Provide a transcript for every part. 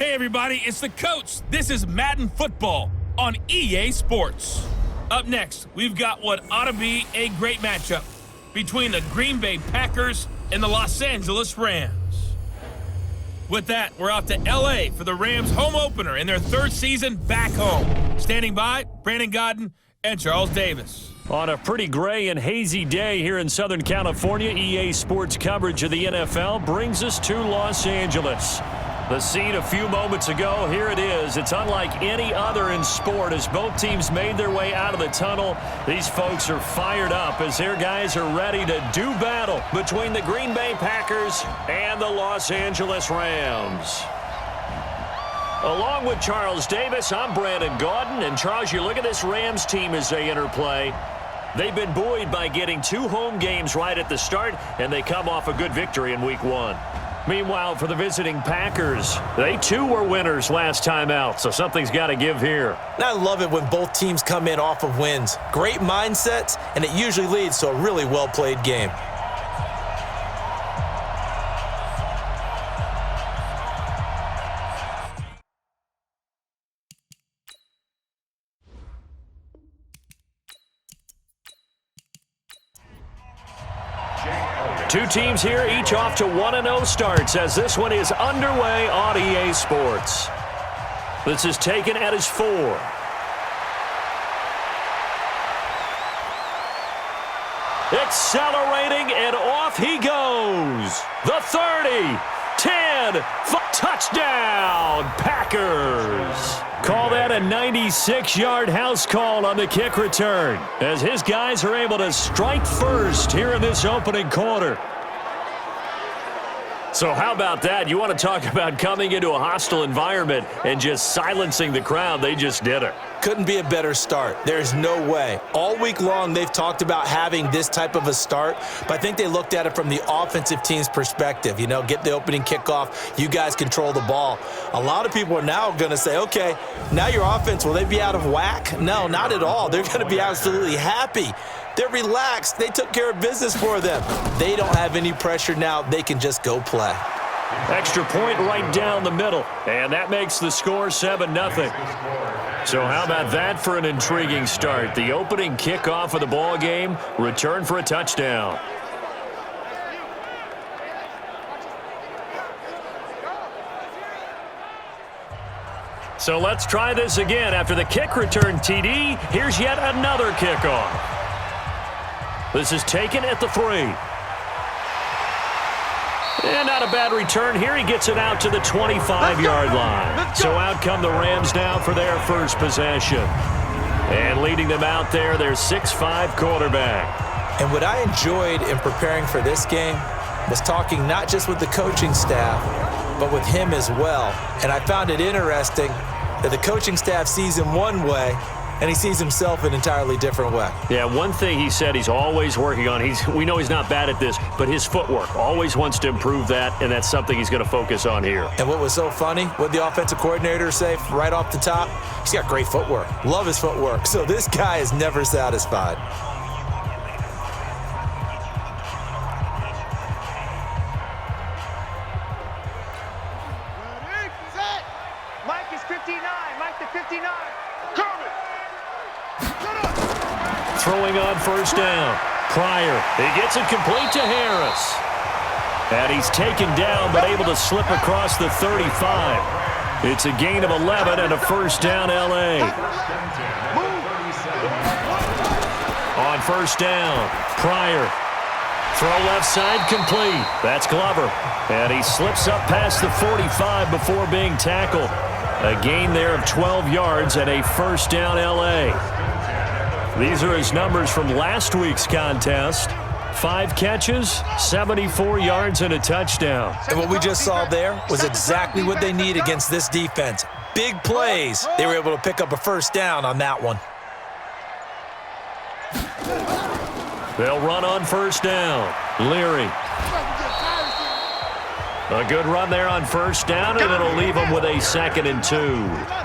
Hey everybody, it's the coach. This is Madden Football on EA Sports. Up next, we've got what ought to be a great matchup between the Green Bay Packers and the Los Angeles Rams. With that, we're off to LA for the Rams home opener in their third season back home. Standing by, Brandon Godden and Charles Davis. On a pretty gray and hazy day here in Southern California, EA Sports coverage of the NFL brings us to Los Angeles. The scene a few moments ago, here it is. It's unlike any other in sport as both teams made their way out of the tunnel. These folks are fired up as their guys are ready to do battle between the Green Bay Packers and the Los Angeles Rams. Along with Charles Davis, I'm Brandon Gaudin. And Charles, you look at this Rams team as they interplay. They've been buoyed by getting 2 home games right at the start, and they come off a good victory in Week 1. Meanwhile, for the visiting Packers, they too were winners last time out, so something's got to give here. And I love it when both teams come in off of wins. Great mindsets, and it usually leads to a really well-played game. Two teams here, each off to 1-0 starts as this one is underway on EA Sports. This is taken at his 4. Accelerating, and off he goes. The 30, 10, touchdown, Packers. Call that a 96-yard house call on the kick return as his guys are able to strike first here in this opening quarter. So how about that? You want to talk about coming into a hostile environment and just silencing the crowd. They just did it. Couldn't be a better start. There's no way. All week long, they've talked about having this type of a start, but I think they looked at it from the offensive team's perspective. You know, get the opening kickoff. You guys control the ball. A lot of people are now going to say, okay, now your offense, will they be out of whack? No, not at all. They're going to be absolutely happy. They're relaxed. They took care of business for them. They don't have any pressure now. They can just go play. Extra point right down the middle, and that makes the score 7-0. So how about that for an intriguing start? The opening kickoff of the ball game, return for a touchdown. So let's try this again. After the kick return TD, here's yet another kickoff. This is taken at the 3. And not a bad return here. He gets it out to the 25-yard line. So out come the Rams now for their first possession. And leading them out there, their 6'5" quarterback. And what I enjoyed in preparing for this game was talking not just with the coaching staff, but with him as well. And I found it interesting that the coaching staff sees him one way, and he sees himself an entirely different way. Yeah, one thing he said he's always working on, we know he's not bad at this, but his footwork, always wants to improve that, and that's something he's going to focus on here. And what was so funny, what the offensive coordinator say right off the top, he's got great footwork. Love his footwork. So this guy is never satisfied. Mike is 59. Mike the 59. Throwing on first down. Pryor, he gets it complete to Harris. And he's taken down but able to slip across the 35. It's a gain of 11 and a first down LA. On first down, Pryor. Throw left side complete. That's Glover. And he slips up past the 45 before being tackled. A gain there of 12 yards and a first down LA. These are his numbers from last week's contest. 5 catches, 74 yards, and a touchdown. And what we just saw there was exactly what they need against this defense. Big plays. They were able to pick up a first down on that one. They'll run on first down. Leary. A good run there on first down, and it'll leave them with a 2nd and 2.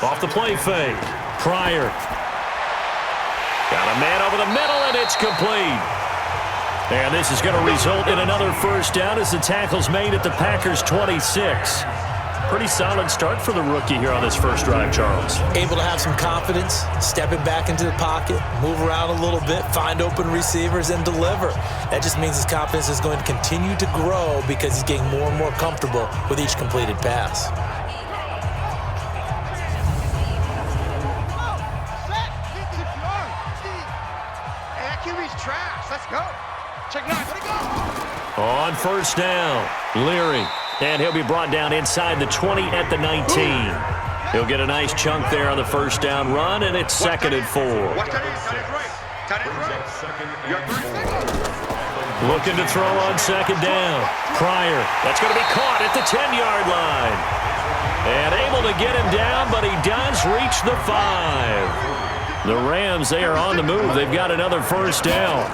Off the play fake. Pryor. Got a man over the middle, and it's complete. And this is going to result in another first down as the tackle's made at the Packers' 26. Pretty solid start for the rookie here on this first drive, Charles. Able to have some confidence, stepping back into the pocket, move around a little bit, find open receivers, and deliver. That just means his confidence is going to continue to grow because he's getting more and more comfortable with each completed pass. Let's go. Check 9. Let it go. On first down, Leary. And he'll be brought down inside the 20 at the 19. He'll get a nice chunk there on the first down run, and it's 2nd and 4. Watch that in. Tight end right. You got 3. Looking to throw on 2nd down. Pryor. That's going to be caught at the 10-yard line. And able to get him down, but he does reach the 5. The Rams, they are on the move. They've got another first down.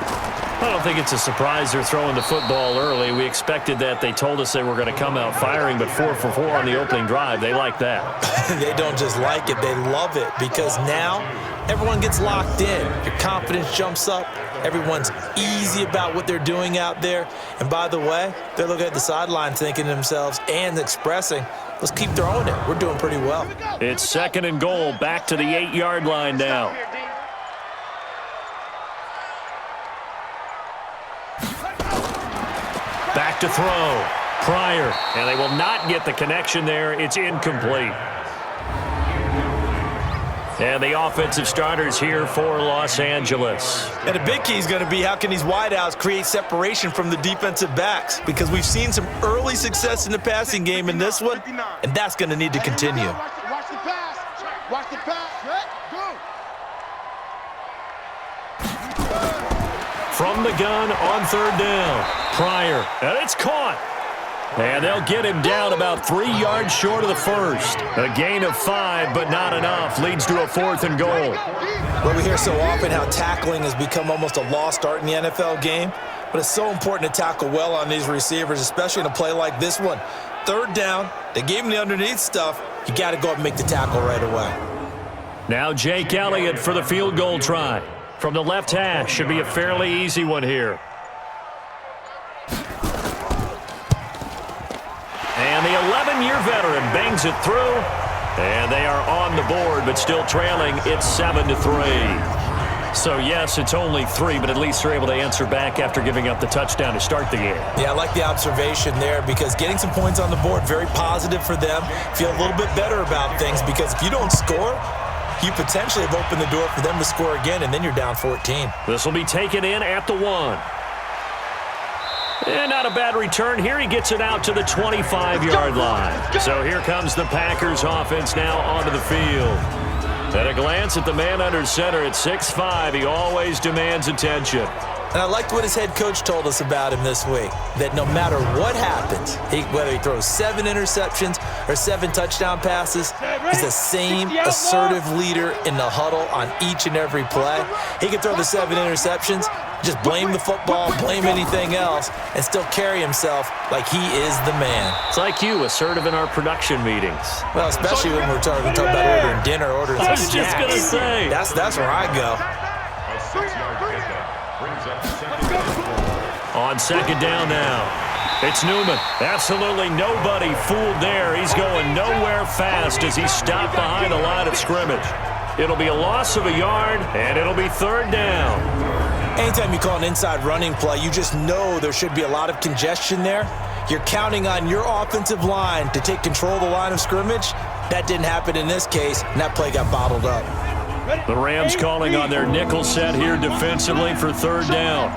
I don't think it's a surprise they're throwing the football early. We expected that. They told us they were going to come out firing, but 4 for 4 on the opening drive. They like that. They don't just like it. They love it because now everyone gets locked in. Your confidence jumps up. Everyone's easy about what they're doing out there. And by the way, they're looking at the sideline thinking to themselves and expressing, let's keep throwing it. We're doing pretty well. It's 2nd and goal. Back to the 8-yard line now. Back to throw. Pryor. And they will not get the connection there. It's incomplete. And the offensive starters here for Los Angeles. And a big key is going to be how can these wideouts create separation from the defensive backs, because we've seen some early success in the passing game in this one, and that's going to need to continue. Watch the pass. Watch the pass. Go. From the gun on 3rd down. Pryor. And it's caught. And they'll get him down about 3 yards short of the first. A gain of 5, but not enough. Leads to a 4th and goal. Well, we hear so often how tackling has become almost a lost art in the NFL game, but it's so important to tackle well on these receivers, especially in a play like this one. 3rd down, they gave him the underneath stuff. You got to go up and make the tackle right away. Now Jake Elliott for the field goal try. From the left hash, should be a fairly easy one here. And the 11-year veteran bangs it through. And they are on the board, but still trailing. It's 7-3. So, yes, it's only 3, but at least they're able to answer back after giving up the touchdown to start the game. Yeah, I like the observation there because getting some points on the board, very positive for them. Feel a little bit better about things because if you don't score, you potentially have opened the door for them to score again, and then you're down 14. This will be taken in at the 1. And not a bad return here. He gets it out to the 25-yard line. So here comes the Packers offense now onto the field. At a glance at the man under center at 6'5", he always demands attention. And I liked what his head coach told us about him this week, that no matter what happens, whether he throws 7 interceptions or 7 touchdown passes, he's the same assertive leader in the huddle on each and every play. He can throw the 7 interceptions, just blame the football, blame anything else, and still carry himself like he is the man. It's like you, assertive in our production meetings. Well, especially when we're talking about ordering dinner, ordering some snacks. I was just going to say. That's where I go. On 2nd down now. It's Newman. Absolutely nobody fooled there. He's going nowhere fast as he's stopped behind the line of scrimmage. It'll be a loss of a yard, and it'll be 3rd down. Anytime you call an inside running play, you just know there should be a lot of congestion there. You're counting on your offensive line to take control of the line of scrimmage. That didn't happen in this case, and that play got bottled up. The Rams calling on their nickel set here defensively for 3rd down.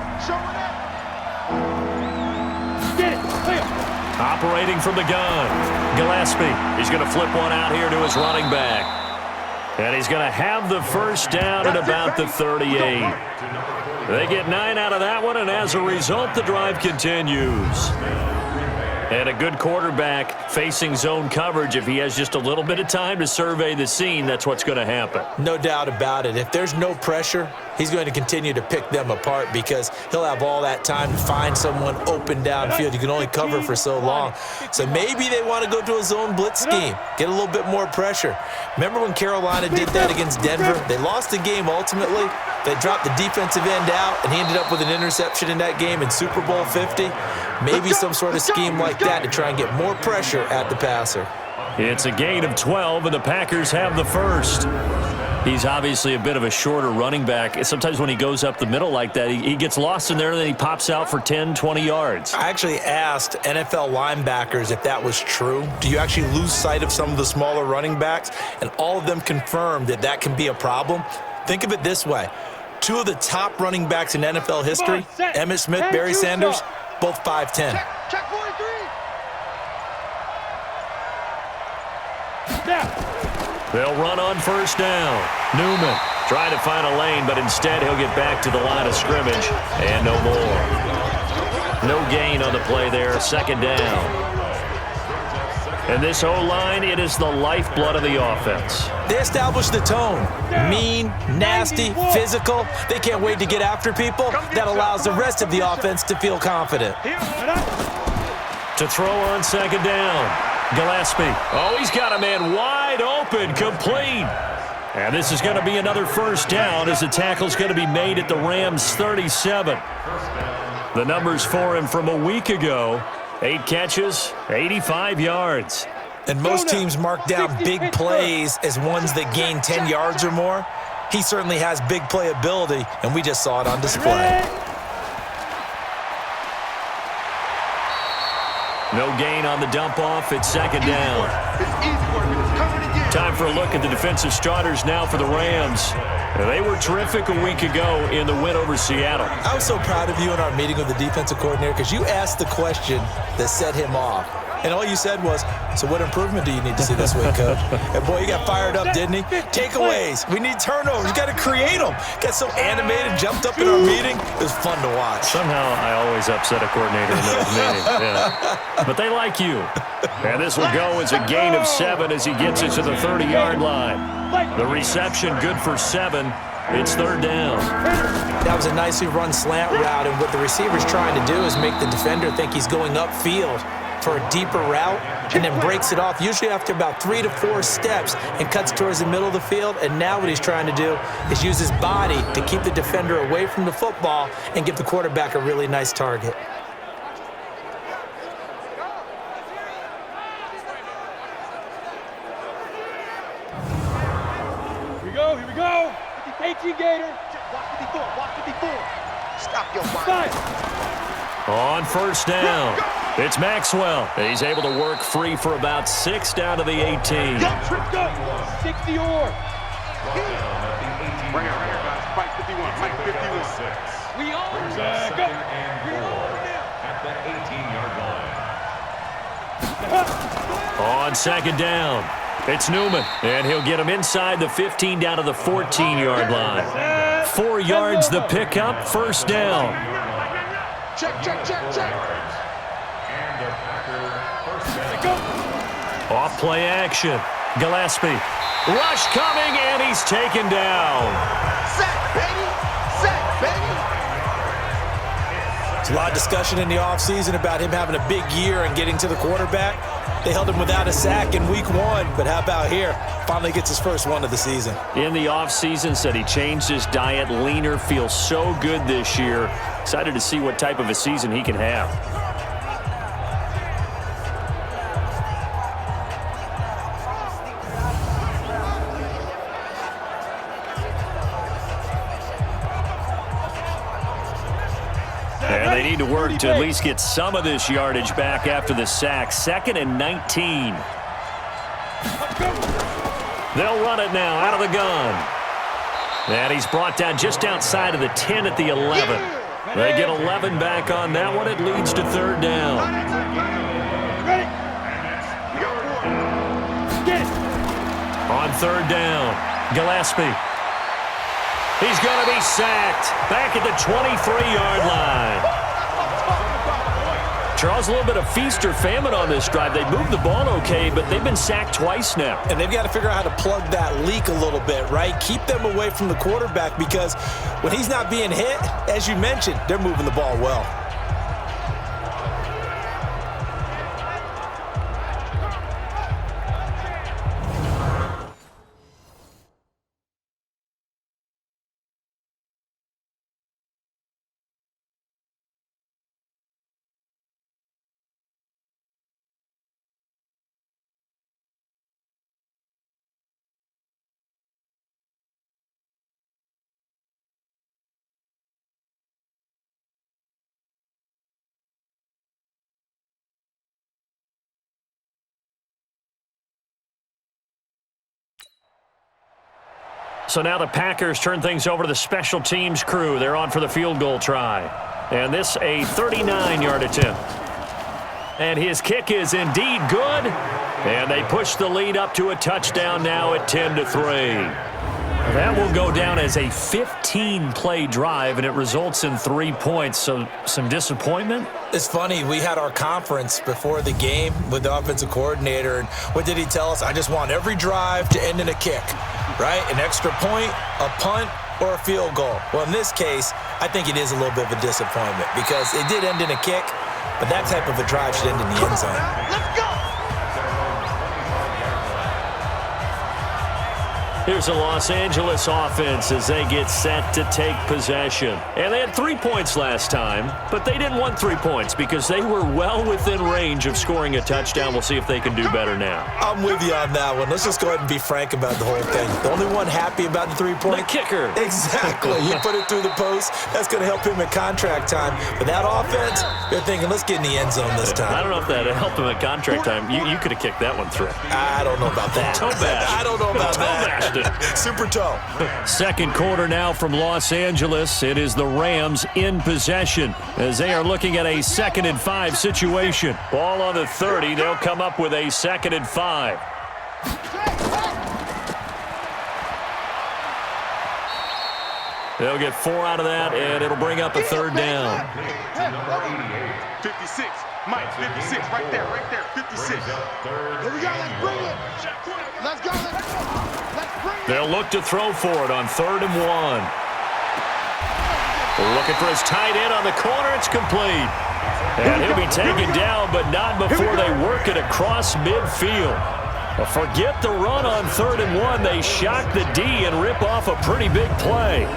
Operating from the gun, Gillespie. He's going to flip one out here to his running back. And he's going to have the first down at about the 38. They get 9 out of that one, and as a result, the drive continues. And a good quarterback facing zone coverage. If he has just a little bit of time to survey the scene, that's what's going to happen. No doubt about it. If there's no pressure, he's going to continue to pick them apart because he'll have all that time to find someone open downfield. You can only cover for so long. So maybe they want to go to a zone blitz scheme, get a little bit more pressure. Remember when Carolina did that against Denver? They lost the game ultimately, They dropped the defensive end out, and he ended up with an interception in that game in Super Bowl 50. Maybe some sort of scheme like that to try and get more pressure at the passer. It's a gain of 12, and the Packers have the first. He's obviously a bit of a shorter running back. Sometimes when he goes up the middle like that, he gets lost in there, and then he pops out for 10, 20 yards. I actually asked NFL linebackers if that was true. Do you actually lose sight of some of the smaller running backs? And all of them confirmed that that can be a problem. Think of it this way. Two of the top running backs in NFL history, Emmitt Smith, Barry Sanders, both 5'10". Check 43. They'll run on first down. Newman trying to find a lane, but instead he'll get back to the line of scrimmage, and no more. No gain on the play there, second down. And this O-line, it is the lifeblood of the offense. They establish the tone. Mean, nasty, physical. They can't wait to get after people. That allows the rest of the offense to feel confident. To throw on second down. Gillespie. Oh, he's got a man wide open, complete. And this is going to be another first down as the tackle's going to be made at the Rams' 37. The numbers for him from a week ago. 8 catches, 85 yards. And most teams mark down big plays as ones that gain 10 yards or more. He certainly has big play ability, and we just saw it on display. No gain on the dump off. It's second down. Time for a look at the defensive starters now for the Rams. They were terrific a week ago in the win over Seattle. I was so proud of you in our meeting with the defensive coordinator because you asked the question that set him off. And all you said was, so what improvement do you need to see this week, Coach? And boy, he got fired up, didn't he? Takeaways. We need turnovers. You got to create them. Got so animated, jumped up in our meeting. It was fun to watch. Somehow I always upset a coordinator in those meetings. Yeah. But they like you. And this will go as a gain of 7 as he gets it to the 30-yard line. The reception good for 7. It's third down. That was a nicely run slant route, and what the receiver's trying to do is make the defender think he's going upfield for a deeper route, and then breaks it off, usually after about 3 to 4 steps, and cuts towards the middle of the field. And now what he's trying to do is use his body to keep the defender away from the football and give the quarterback a really nice target. Here we go. 18 Gator. Watch 54. Stop your body. On first down, it's Maxwell. He's able to work free for about 6 down to the 18. Go. 60 or. Right here, guys. Fight 51. Fight 51. We on. Go. At the 18-yard line. On second down, it's Newman, and he'll get him inside the 15 down to the 14-yard line. 4 yards the pickup, first down. Check. And the Packer first down. Off play action. Gillespie. Rush coming, and he's taken down. Sack, baby. There's a lot of discussion in the offseason about him having a big year and getting to the quarterback. They held him without a sack in week 1, but how about here? Finally gets his first one of the season. In the offseason, said he changed his diet, leaner, feels so good this year. Excited to see what type of a season he can have. And they need to work to at least get some of this yardage back after the sack. 2nd and 19. They'll run it now out of the gun. And he's brought down just outside of the 10 at the 11. They get 11 back on that one. It leads to third down. On third down, Gillespie. He's going to be sacked back at the 23-yard line. Charles, a little bit of feast or famine on this drive. They moved the ball okay, but they've been sacked twice now. And they've got to figure out how to plug that leak a little bit, right? Keep them away from the quarterback because when he's not being hit, as you mentioned, they're moving the ball well. So now the Packers turn things over to the special teams crew. They're on for the field goal try. And this a 39-yard attempt. And his kick is indeed good. And they push the lead up to a touchdown now at 10-3. That will go down as a 15-play drive, and it results in 3 points. So some disappointment? It's funny. We had our conference before the game with the offensive coordinator, and what did he tell us? I just want every drive to end in a kick, right? An extra point, a punt, or a field goal. Well, in this case, I think it is a little bit of a disappointment because it did end in a kick, but that type of a drive should end in the end zone. Let's go! Here's the Los Angeles offense as they get set to take possession. And they had 3 points last time, but they didn't want 3 points because they were well within range of scoring a touchdown. We'll see if they can do better now. I'm with you on that one. Let's just go ahead and be frank about the whole thing. The only one happy about the 3-point? The kicker. Exactly. You put it through the post. That's going to help him at contract time. But that offense, they're thinking, let's get in the end zone this time. I don't know if that helped him at contract time. You could have kicked that one through. I don't know about that. Toe bash. I don't know about that. Super toe. Second quarter now from Los Angeles. It is the Rams in possession as they are looking at a 2nd and 5 situation. Ball on the 30. They'll come up with a 2nd and 5. They'll get 4 out of that, and it'll bring up a 3rd down. 56. Mike, 56. Right there. 56. Here we go. Let's bring it. Let's go. Let's bring it. They'll look to throw for it on 3rd and 1. Looking for his tight end on the corner. It's complete. And he'll be taken down, but not before they work it across midfield. Well, forget the run on 3rd and 1. They shock the D and rip off a pretty big play.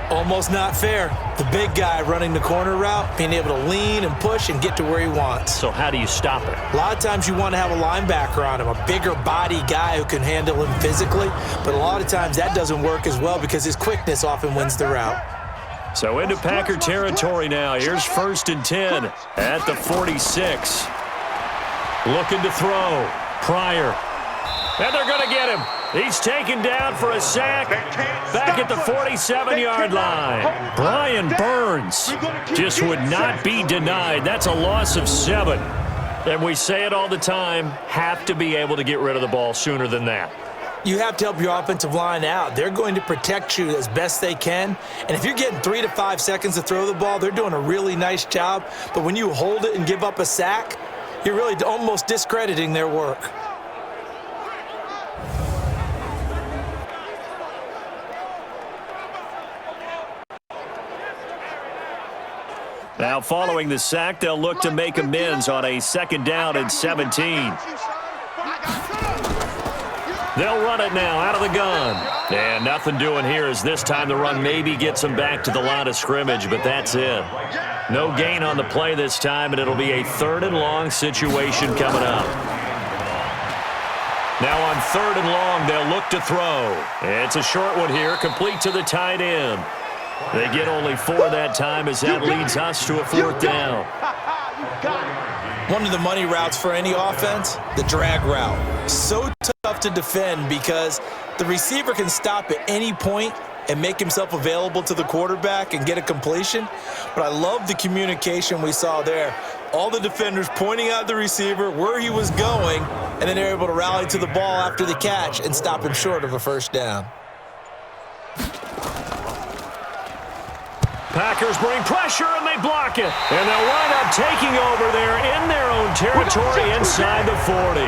Almost not fair. The big guy running the corner route, being able to lean and push and get to where he wants. So how do you stop it? A lot of times you want to have a linebacker on him, a bigger body guy who can handle him physically, but a lot of times that doesn't work as well because his quickness often wins the route. So into Packer territory now. Here's 1st and 10 at the 46. Looking to throw. Pryor. And they're going to get him. He's taken down for a sack back at the 47-yard line. Brian Burns just would not be denied. That's a loss of 7. And we say it all the time, have to be able to get rid of the ball sooner than that. You have to help your offensive line out. They're going to protect you as best they can. And if you're getting 3 to 5 seconds to throw the ball, they're doing a really nice job. But when you hold it and give up a sack, you're really almost discrediting their work. Now following the sack, they'll look to make amends on a 2nd down and 17. They'll run it now out of the gun. And nothing doing here as this time the run maybe gets them back to the line of scrimmage, but that's it. No gain on the play this time, and it'll be a 3rd and long situation coming up. Now on 3rd and long, they'll look to throw. It's a short one here, complete to the tight end. They get only 4 that time as that leads us to a 4th down. One of the money routes for any offense, the drag route. So tough to defend because the receiver can stop at any point and make himself available to the quarterback and get a completion. But I love the communication we saw there. All the defenders pointing out the receiver, where he was going, and then they're able to rally to the ball after the catch and stop him short of a 1st down. Packers bring pressure, and they block it. And they'll wind up taking over there in their own territory inside the 40.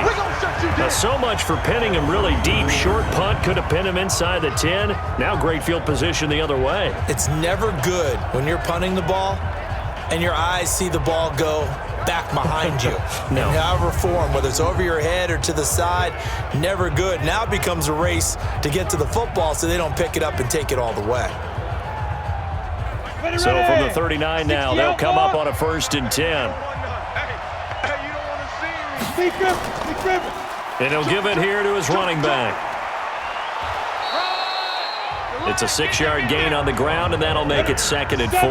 Now, so much for pinning him really deep. Short punt could have pinned him inside the 10. Now great field position the other way. It's never good when you're punting the ball and your eyes see the ball go back behind you. No. In however form, whether it's over your head or to the side, never good. Now it becomes a race to get to the football so they don't pick it up and take it all the way. So from the 39 now, they'll come up on a 1st and 10. And he'll give it here to his running back. It's a 6-yard gain on the ground, and that'll make it 2nd and 4. A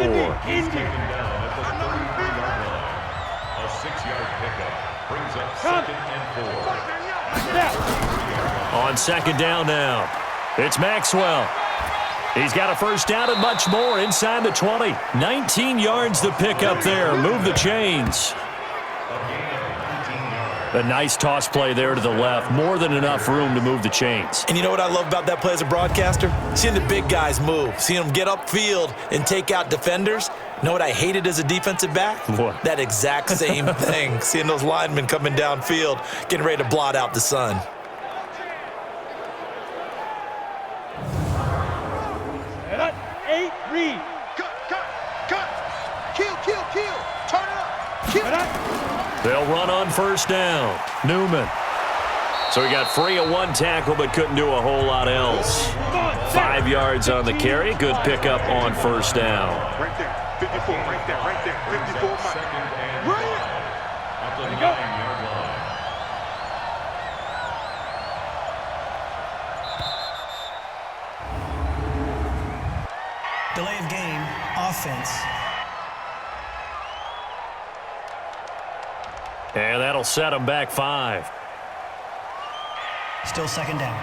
6-yard pickup brings up 2nd and 4. On 2nd down now. It's Maxwell. He's got a first down and much more inside the 20. 19 yards to pick up there. Move the chains. A nice toss play there to the left. More than enough room to move the chains. And you know what I love about that play as a broadcaster? Seeing the big guys move. Seeing them get upfield and take out defenders. You know what I hated as a defensive back? What? That exact same thing. Seeing those linemen coming downfield, getting ready to blot out the sun. Eight, read. Cut. Kill. Turn it up. Kill. They'll run on first down. Newman. So he got free of one tackle but couldn't do a whole lot else. 5 yards on the carry. Good pickup on first down. Right there. 54. Right there. 54. Second and Right. at the 9-yard line. Delay of game, offense. And that'll set him back 5. Still second down.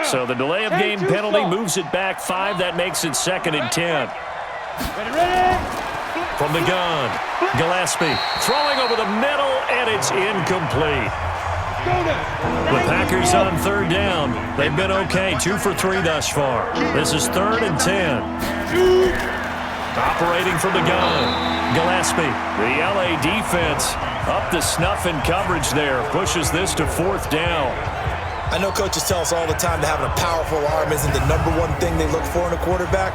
So the delay of game penalty moves it back 5. That makes it second and 10. Ready. From the gun, Gillespie throwing over the middle, and it's incomplete. The Packers on third down. They've been okay, 2 for 3 thus far. This is 3rd and 10. Operating from the gun, Gillespie. The LA defense up to snuff in coverage there. Pushes this to 4th down. I know coaches tell us all the time that having a powerful arm isn't the #1 thing they look for in a quarterback.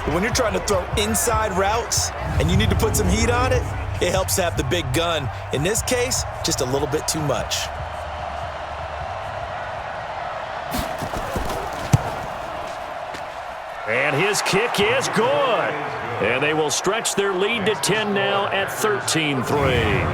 But when you're trying to throw inside routes and you need to put some heat on it, it helps to have the big gun. In this case, just a little bit too much. And his kick is good. And they will stretch their lead to 10 now at 13-3.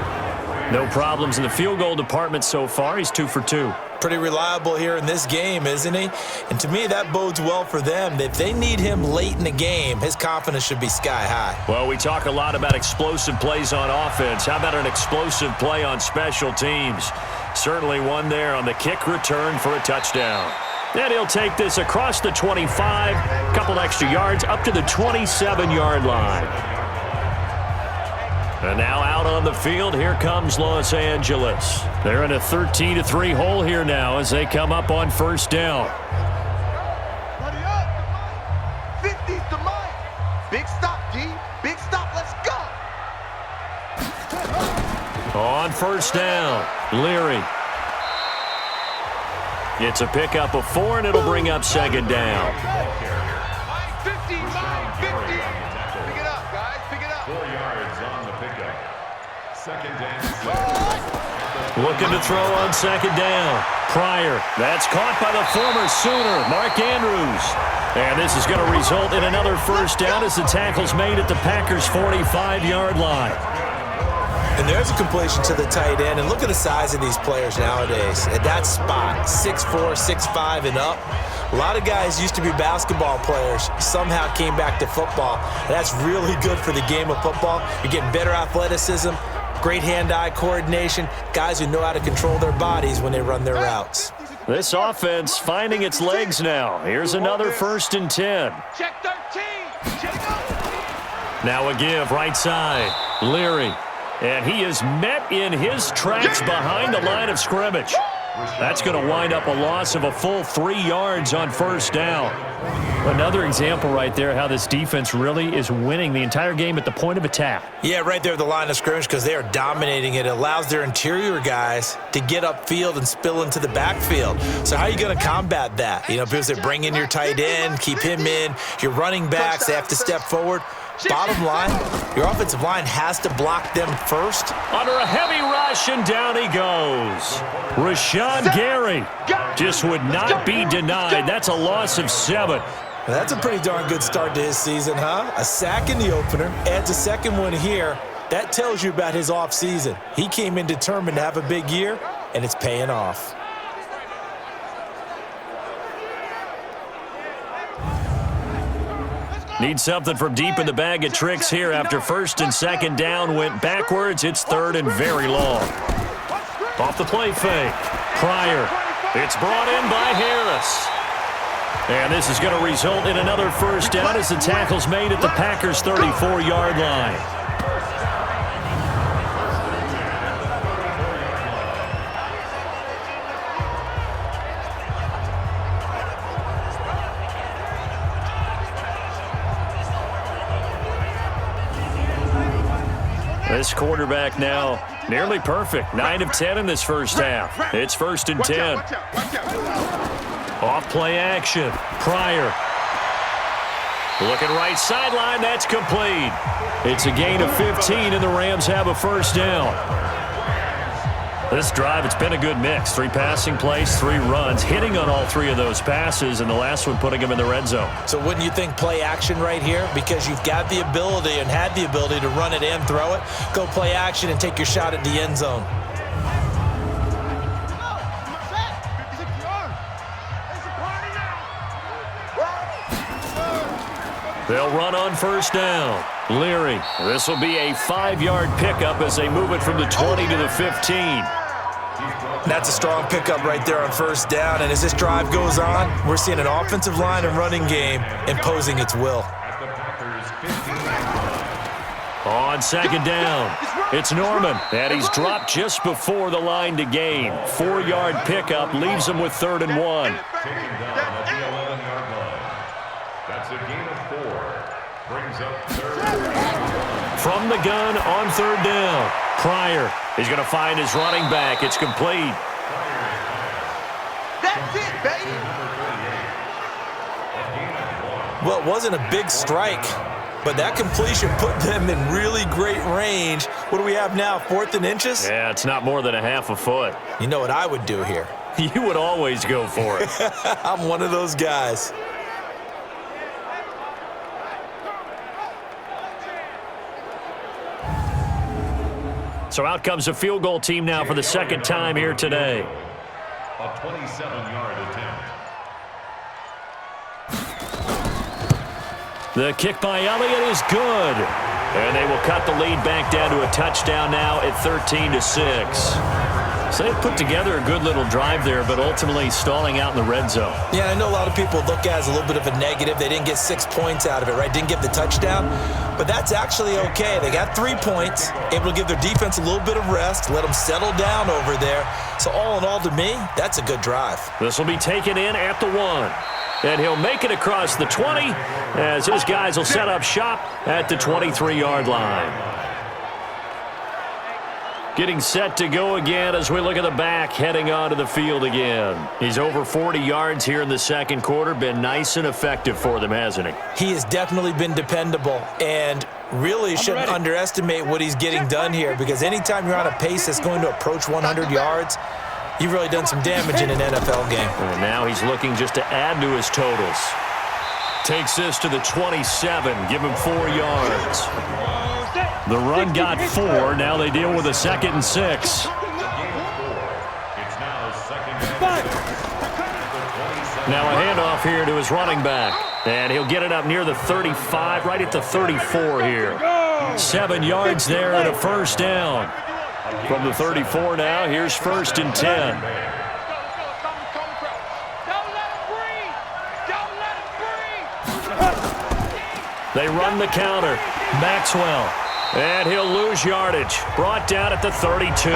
No problems in the field goal department so far. He's 2 for 2. Pretty reliable here in this game, isn't he? And to me, that bodes well for them. If they need him late in the game, his confidence should be sky high. Well, we talk a lot about explosive plays on offense. How about an explosive play on special teams? Certainly one there on the kick return for a touchdown. And he'll take this across the 25, couple extra yards up to the 27-yard line. And now out on the field, here comes Los Angeles. They're in a 13-3 hole here now as they come up on first down. Buddy up. 50's the mic. Big stop, D. Big stop. Let's go. On first down, Leary. It's a pickup of 4, and it'll bring up second down. 50, 50. Pick it up, guys. Pick it up. 4 yards on the pickup. Second and 6. Looking to throw on second down. Pryor. That's caught by the former Sooner, Mark Andrews. And this is going to result in another first down as the tackle's made at the Packers' 45-yard line. And there's a completion to the tight end. And look at the size of these players nowadays. At that spot, 6'4", 6'5", and up. A lot of guys used to be basketball players, somehow came back to football. And that's really good for the game of football. You're getting better athleticism, great hand-eye coordination, guys who know how to control their bodies when they run their routes. This offense finding its legs now. Here's another 1st and 10. Check 13. Check up. Now a give right side. Leary. And he is met in his tracks behind the line of scrimmage. That's going to wind up a loss of a full 3 yards on first down. Another example right there how this defense really is winning the entire game at the point of attack. Yeah, right there at the line of scrimmage because they are dominating it. It allows their interior guys to get upfield and spill into the backfield. So how are you going to combat that? You know, because they bring in your tight end, keep him in. Your running backs, they have to step forward. Bottom line, your offensive line has to block them first. Under a heavy rush, and down he goes. Rashawn Gary just would not be denied. That's a loss of 7. That's a pretty darn good start to his season, huh? A sack in the opener, adds a second one here. That tells you about his offseason. He came in determined to have a big year, and it's paying off. Need something from deep in the bag of tricks here after 1st and 2nd down went backwards. It's 3rd and very long. Off the play fake. Pryor. It's brought in by Harris. And this is going to result in another first down as the tackle's made at the Packers' 34-yard line. This quarterback now nearly perfect. 9 of 10 in this first half. It's 1st and 10. Off play action. Pryor. Looking right sideline. That's complete. It's a gain of 15, and the Rams have a first down. This drive, it's been a good mix. 3 passing plays, 3 runs, hitting on all 3 of those passes, and the last one putting them in the red zone. So wouldn't you think play action right here? Because you've got the ability and had the ability to run it and throw it. Go play action and take your shot at the end zone. They'll run on first down. Leary. This will be a 5-yard pickup as they move it from the 20 to the 15. That's a strong pickup right there on first down. And as this drive goes on, we're seeing an offensive line and running game imposing its will. On second down, it's Norman. And he's dropped just before the line to gain. 4-yard pickup leaves him with 3rd and 1. Taken down at the 11-yard line. That's a gain of 4. Brings up 3rd. From the gun on 3rd down. Pryor is going to find his running back. It's complete. That's it, baby. Well, it wasn't a big strike, but that completion put them in really great range. What do we have now, 4th and inches? Yeah, it's not more than a half a foot. You know what I would do here? You would always go for it. I'm one of those guys. So out comes a field goal team now for the 2nd time here today. A 27-yard attempt. The kick by Elliott is good. And they will cut the lead back down to a touchdown now at 13-6. So they put together a good little drive there, but ultimately stalling out in the red zone. Yeah, I know a lot of people look at it as a little bit of a negative. They didn't get 6 points out of it, right? Didn't get the touchdown. But that's actually okay. They got 3 points, able to give their defense a little bit of rest, let them settle down over there. So all in all, to me, that's a good drive. This will be taken in at the 1. And he'll make it across the 20 as his guys will set up shop at the 23-yard line. Getting set to go again as we look at the back heading onto the field again. He's over 40 yards here in the 2nd quarter. Been nice and effective for them, hasn't he? He has definitely been dependable and really shouldn't underestimate what he's getting done here, because anytime you're on a pace that's going to approach 100 yards, you've really done some damage in an NFL game. And now he's looking just to add to his totals. Takes this to the 27, give him 4 yards. The run got 4. Now they deal with a 2nd and 6. It's now 2nd and 5. Now a handoff here to his running back. And he'll get it up near the 35, right at the 34 here. 7 yards there and a first down. From the 34 now, here's 1st and 10. They run the counter. Maxwell. And he'll lose yardage. Brought down at the 32.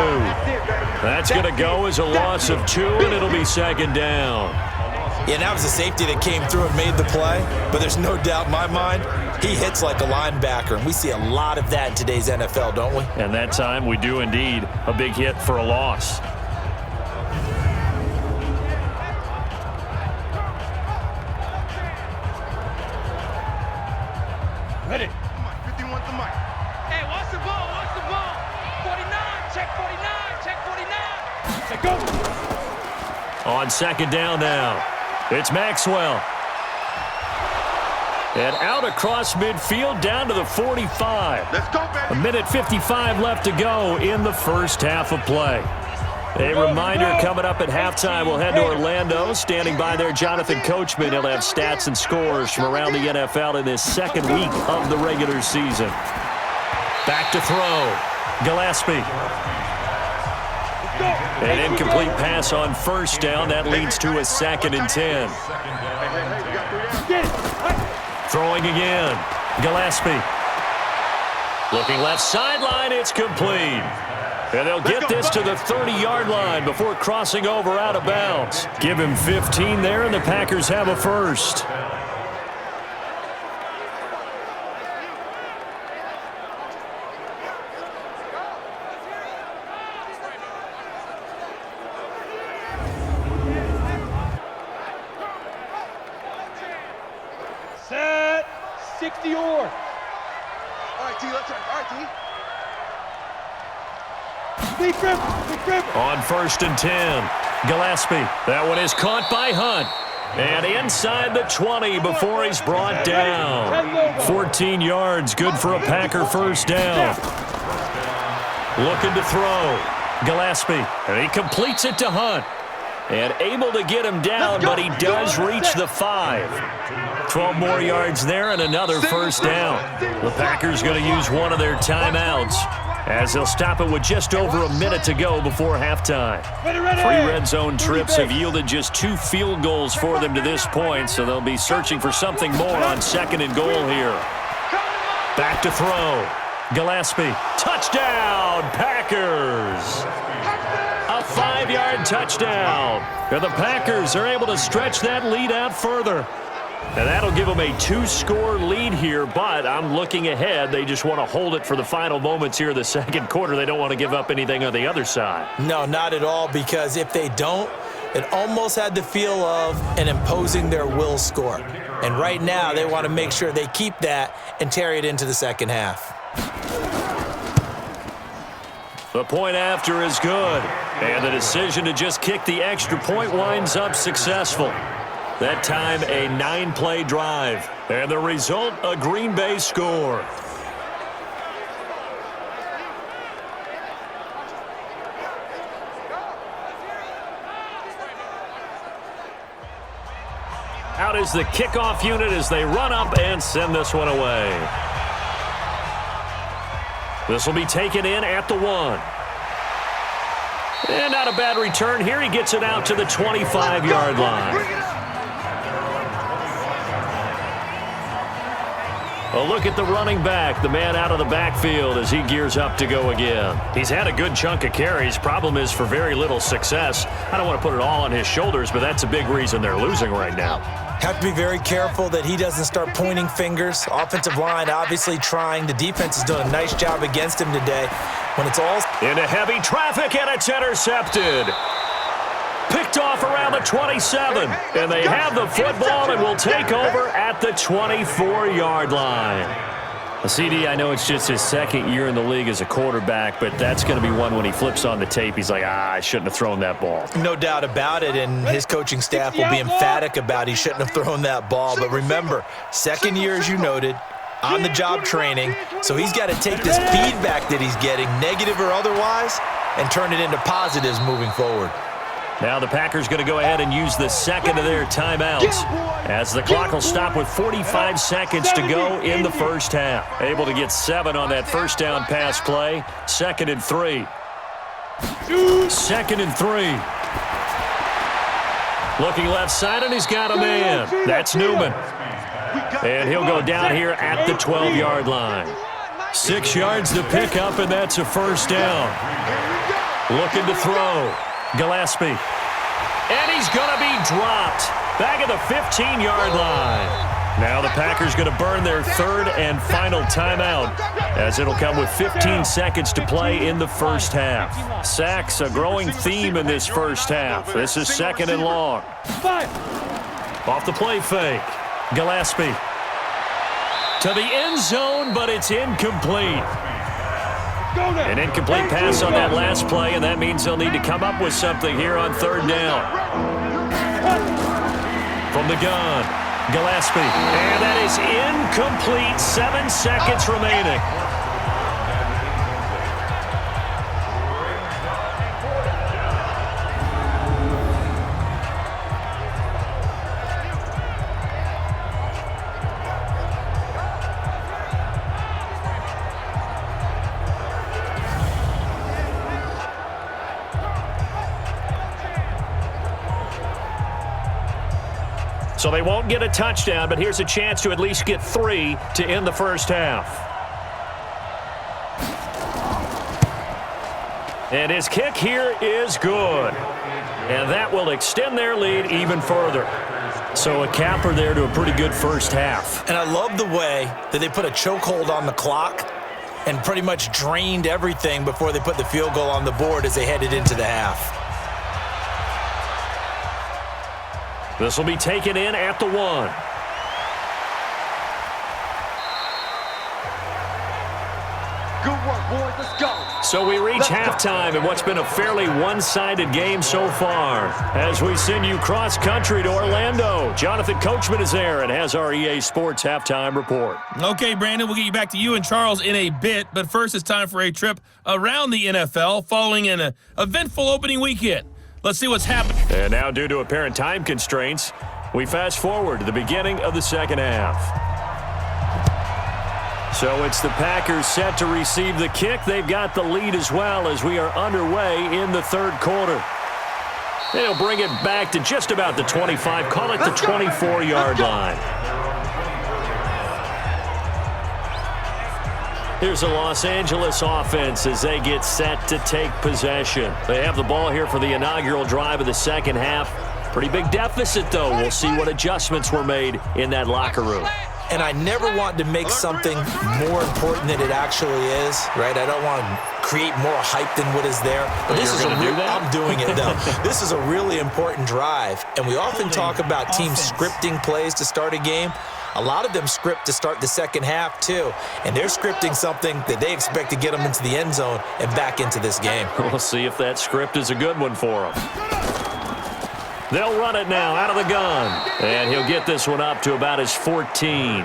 That's going to go as a loss of 2, and it'll be 2nd down. Yeah, that was a safety that came through and made the play, but there's no doubt in my mind, he hits like a linebacker, and we see a lot of that in today's NFL, don't we? And that time we do indeed. A big hit for a loss. Ready. 51 to Mike. Hey, watch the ball, watch the ball. 49, check 49, check 49. Check go. On 2nd down now, it's Maxwell. And out across midfield down to the 45. Let's go, baby. A minute 55 left to go in the first half of play. A reminder coming up at halftime, we'll head to Orlando. Standing by there, Jonathan Coachman. He'll have stats and scores from around the NFL in this 2nd week of the regular season. Back to throw. Gillespie. An incomplete pass on first down. That leads to a 2nd and 10. Throwing again. Gillespie. Looking left sideline. It's complete. And they'll get this to the 30-yard line before crossing over out of bounds. Give him 15 there, and the Packers have a first. Set. 60 or. All right, T, let's try. All right, T. On 1st and 10, Gillespie. That one is caught by Hunt. And inside the 20 before he's brought down. 14 yards, good for a Packer first down. Looking to throw. Gillespie. And he completes it to Hunt. And able to get him down, but he does reach the 5. 12 more yards there and another first down. The Packers going to use one of their timeouts, as they'll stop it with just over a minute to go before halftime. 3 red zone trips have yielded just 2 field goals for them to this point, so they'll be searching for something more on 2nd and goal here. Back to throw. Gillespie. Touchdown, Packers! A 5-yard touchdown. And the Packers are able to stretch that lead out further. And that'll give them a 2-score lead here, but I'm looking ahead. They just want to hold it for the final moments here in the 2nd quarter. They don't want to give up anything on the other side. No, not at all, because if they don't, it almost had the feel of an imposing their will score. And right now, they want to make sure they keep that and carry it into the second half. The point after is good. And the decision to just kick the extra point winds up successful. That time, a 9-play drive. And the result, a Green Bay score. Out is the kickoff unit as they run up and send this one away. This will be taken in at the 1. And not a bad return here. He gets it out to the 25-yard line. A look at the running back, the man out of the backfield as he gears up to go again. He's had a good chunk of carries. Problem is for very little success. I don't want to put it all on his shoulders, but that's a big reason they're losing right now. Have to be very careful that he doesn't start pointing fingers. Offensive line obviously trying. The defense is doing a nice job against him today. When it's all into heavy traffic, and it's intercepted. Picked off around the 27, and they have the football and will take over at the 24-yard line. CD, I know it's just his 2nd year in the league as a quarterback, but that's going to be one when he flips on the tape, he's like, I shouldn't have thrown that ball. No doubt about it, and his coaching staff will be emphatic about he shouldn't have thrown that ball. But remember, 2nd year, as you noted, on-the-job training, so he's got to take this feedback that he's getting, negative or otherwise, and turn it into positives moving forward. Now the Packers going to go ahead and use the 2nd of their timeouts as the clock will stop with 45 seconds to go in the first half. Able to get 7 on that first down pass play. 2nd and 3. 2nd and 3. Looking left side, and he's got a man. That's Newman. And he'll go down here at the 12-yard line. 6 yards to pick up, and that's a first down. Looking to throw. Gillespie. And he's going to be dropped back at the 15-yard line. Now the Packers going to burn their 3rd and final timeout, as it'll come with 15 seconds to play in the first half. Sacks, a growing theme in this first half. This is 2nd and long. Off the play fake. Gillespie. To the end zone, but it's incomplete. An incomplete pass on that last play, and that means they'll need to come up with something here on 3rd down. From the gun, Gillespie. And that is incomplete. 7 seconds remaining. So they won't get a touchdown, but here's a chance to at least get 3 to end the first half. And his kick here is good. And that will extend their lead even further. So a capper there to a pretty good first half. And I love the way that they put a chokehold on the clock and pretty much drained everything before they put the field goal on the board as they headed into the half. This will be taken in at the 1. Good work, boys. Let's go. So we reach halftime in what's been a fairly one-sided game so far. As we send you cross-country to Orlando, Jonathan Coachman is there and has our EA Sports halftime report. Okay, Brandon, we'll get you back to you and Charles in a bit, but first it's time for a trip around the NFL following an eventful opening weekend. Let's see what's happening. And now, due to apparent time constraints, we fast forward to the beginning of the second half. So it's the Packers set to receive the kick. They've got the lead as well as we are underway in the third quarter. They'll bring it back to just about the 25, call it the 24-yard line. Here's the Los Angeles offense as they get set to take possession. They have the ball here for the inaugural drive of the second half. Pretty big deficit, though. We'll see what adjustments were made in that locker room. And I never want to make something more important than it actually is, right? I don't want to create more hype than what is there. But this is I'm doing it, though. This is a really important drive. And we often talk about teams scripting plays to start a game. A lot of them script to start the second half, too. And they're scripting something that they expect to get them into the end zone and back into this game. We'll see if that script is a good one for them. They'll run it now out of the gun. And he'll get this one up to about his 14.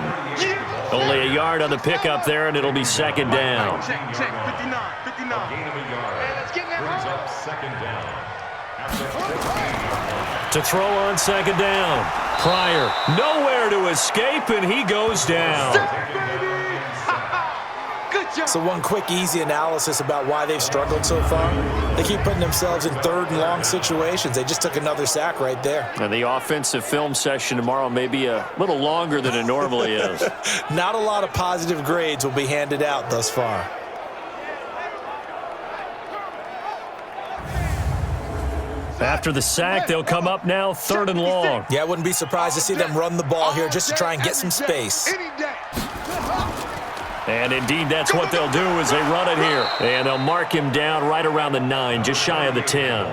Only a yard on the pickup there, and it'll be second down. Check, 59, 59. Gain of a yard. Hey, let's get that Brings ball. up second down. To throw on second down. Pryor, nowhere to escape, and he goes down. Good job. So one quick, easy analysis about why they've struggled so far. They keep putting themselves in third and long situations. They just took another sack right there. And the offensive film session tomorrow may be a little longer than it normally is. Not a lot of positive grades will be handed out thus far. After the sack, they'll come up now third and long. Yeah, I wouldn't be surprised to see them run the ball here just to try and get some space. Any day. And indeed, that's what they'll do as they run it here. And they'll mark him down right around the 9, just shy of the 10.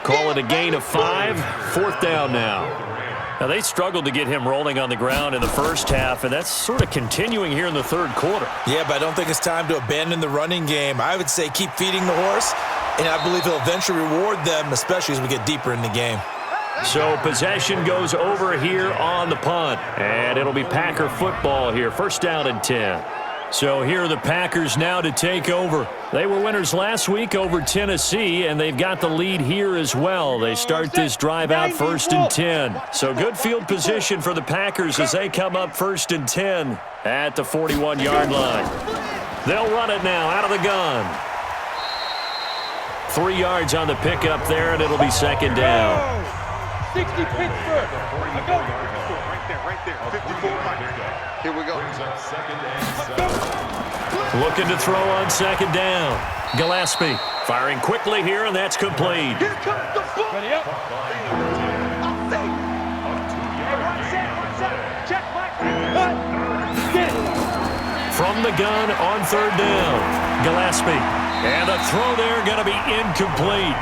Call it a gain of 5, fourth down now. Now, they struggled to get him rolling on the ground in the first half, and that's sort of continuing here in the third quarter. Yeah, but I don't think it's time to abandon the running game. I would say keep feeding the horse, and I believe he'll eventually reward them, especially as we get deeper in the game. So possession goes over here on the punt, and it'll be Packer football here, first down and 10. So here are the Packers now to take over. They were winners last week over Tennessee, and they've got the lead here as well. They start this drive out first and 10. So good field position for the Packers as they come up first and 10 at the 41-yard line. They'll run it now out of the gun. 3 yards on the pickup there, and it'll be second down. 60 Pittsburgh. Right there. 54 Mike. Here we go. Looking to throw on second down. Gillespie firing quickly here, and that's complete. Here comes the ball. Ready up. Check, Mike. Get it. From the gun on third down. Gillespie. And the throw there going to be incomplete.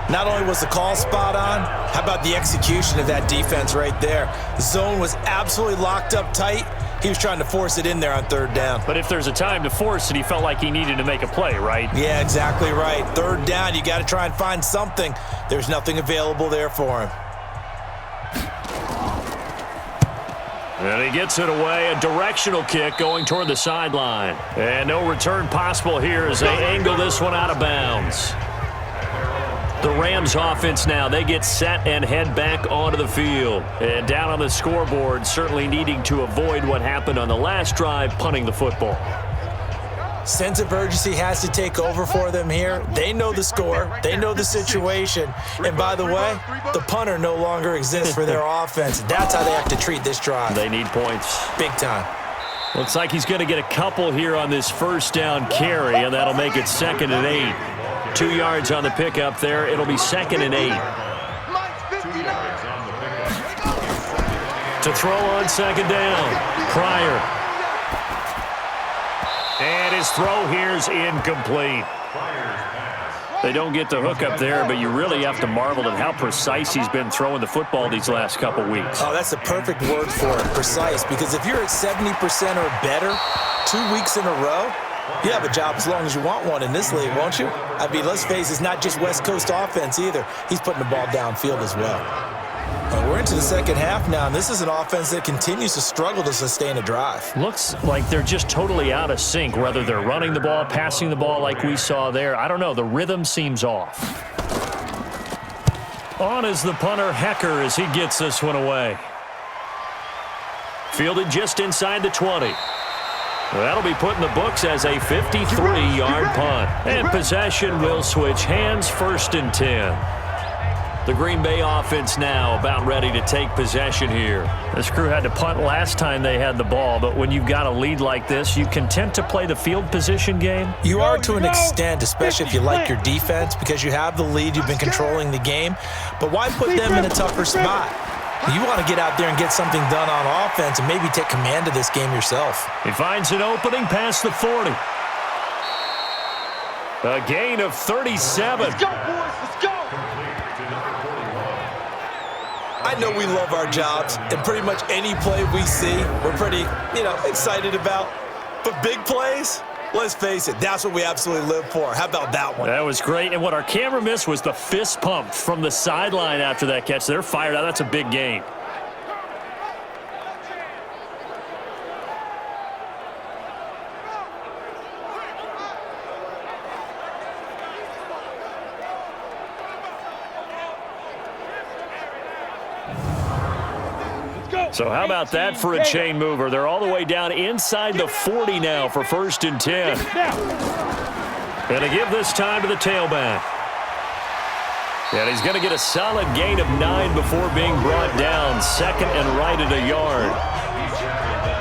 Not only was the call spot on, how about the execution of that defense right there? The zone was absolutely locked up tight. He was trying to force it in there on third down. But if there's a time to force it, he felt like he needed to make a play, right? Yeah, exactly right. Third down, you got to try and find something. There's nothing available there for him. And he gets it away, a directional kick going toward the sideline. And no return possible here as they angle this one out of bounds. The Rams offense now, they get set and head back onto the field. And down on the scoreboard, certainly needing to avoid what happened on the last drive, punting the football. Sense of urgency has to take over for them here. They know the score. They know the situation. And by the way, the punter no longer exists for their offense. That's how they have to treat this drive. They need points. Big time. Looks like he's going to get a couple here on this first down carry, and that'll make it 2nd and 8. 2 yards on the pickup there. It'll be 2nd and 8. To throw on 2nd down. Pryor. And his throw here's incomplete. They don't get the hook up there, but you really have to marvel at how precise he's been throwing the football these last couple weeks. Oh, that's the perfect word for it, precise, because if you're at 70% or better 2 weeks in a row, you have a job as long as you want one in this league, won't you? I mean, let's face it, it's not just West Coast offense either. He's putting the ball downfield as well. We're into the second half now, and this is an offense that continues to struggle to sustain a drive. Looks like they're just totally out of sync, whether they're running the ball, passing the ball like we saw there. I don't know. The rhythm seems off. On is the punter, Hecker, as he gets this one away. Fielded just inside the 20. That'll be put in the books as a 53-yard punt. And possession will switch hands, 1st and 10. The Green Bay offense now about ready to take possession here. This crew had to punt last time they had the ball, but when you've got a lead like this, you content to play the field position game? You are to an extent, especially if you like your defense, because you have the lead, you've been controlling the game. But why put them in a tougher spot? You want to get out there and get something done on offense and maybe take command of this game yourself. He finds an opening past the 40. A gain of 37. Let's go, boys. Let's go. I know we love our jobs, and pretty much any play we see, we're pretty, excited about. But big plays, let's face it, that's what we absolutely live for. How about that one? That was great, and what our camera missed was the fist pump from the sideline after that catch. They're fired out. That's a big gain. So how about that for a chain mover? They're all the way down inside the 40 now for 1st and 10. Going to give this time to the tailback. And he's going to get a solid gain of 9 before being brought down. 2nd and right at a yard.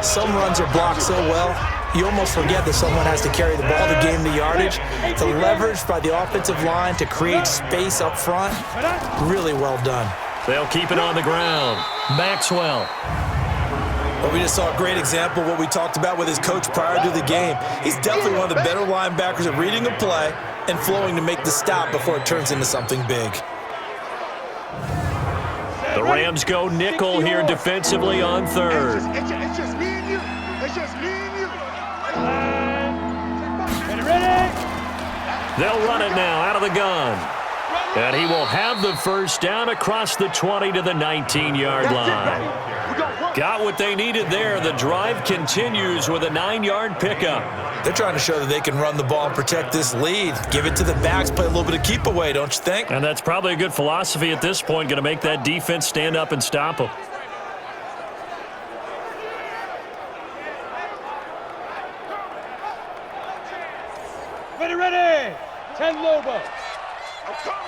Some runs are blocked so well, you almost forget that someone has to carry the ball to gain the yardage. The leverage by the offensive line to create space up front, really well done. They'll keep it on the ground. Maxwell. Well, we just saw a great example of what we talked about with his coach prior to the game. He's definitely one of the better linebackers at reading a play and flowing to make the stop before it turns into something big. The Rams go nickel here defensively on 3rd. It's just me and you. It's just me and you. Ready? They'll run it now out of the gun. And he will have the first down across the 20 to the 19-yard line. Got what they needed there. The drive continues with a 9-yard pickup. They're trying to show that they can run the ball and protect this lead. Give it to the backs, play a little bit of keep away, don't you think? And that's probably a good philosophy at this point, going to make that defense stand up and stop them. Ready. 10 Lobo. I'm coming.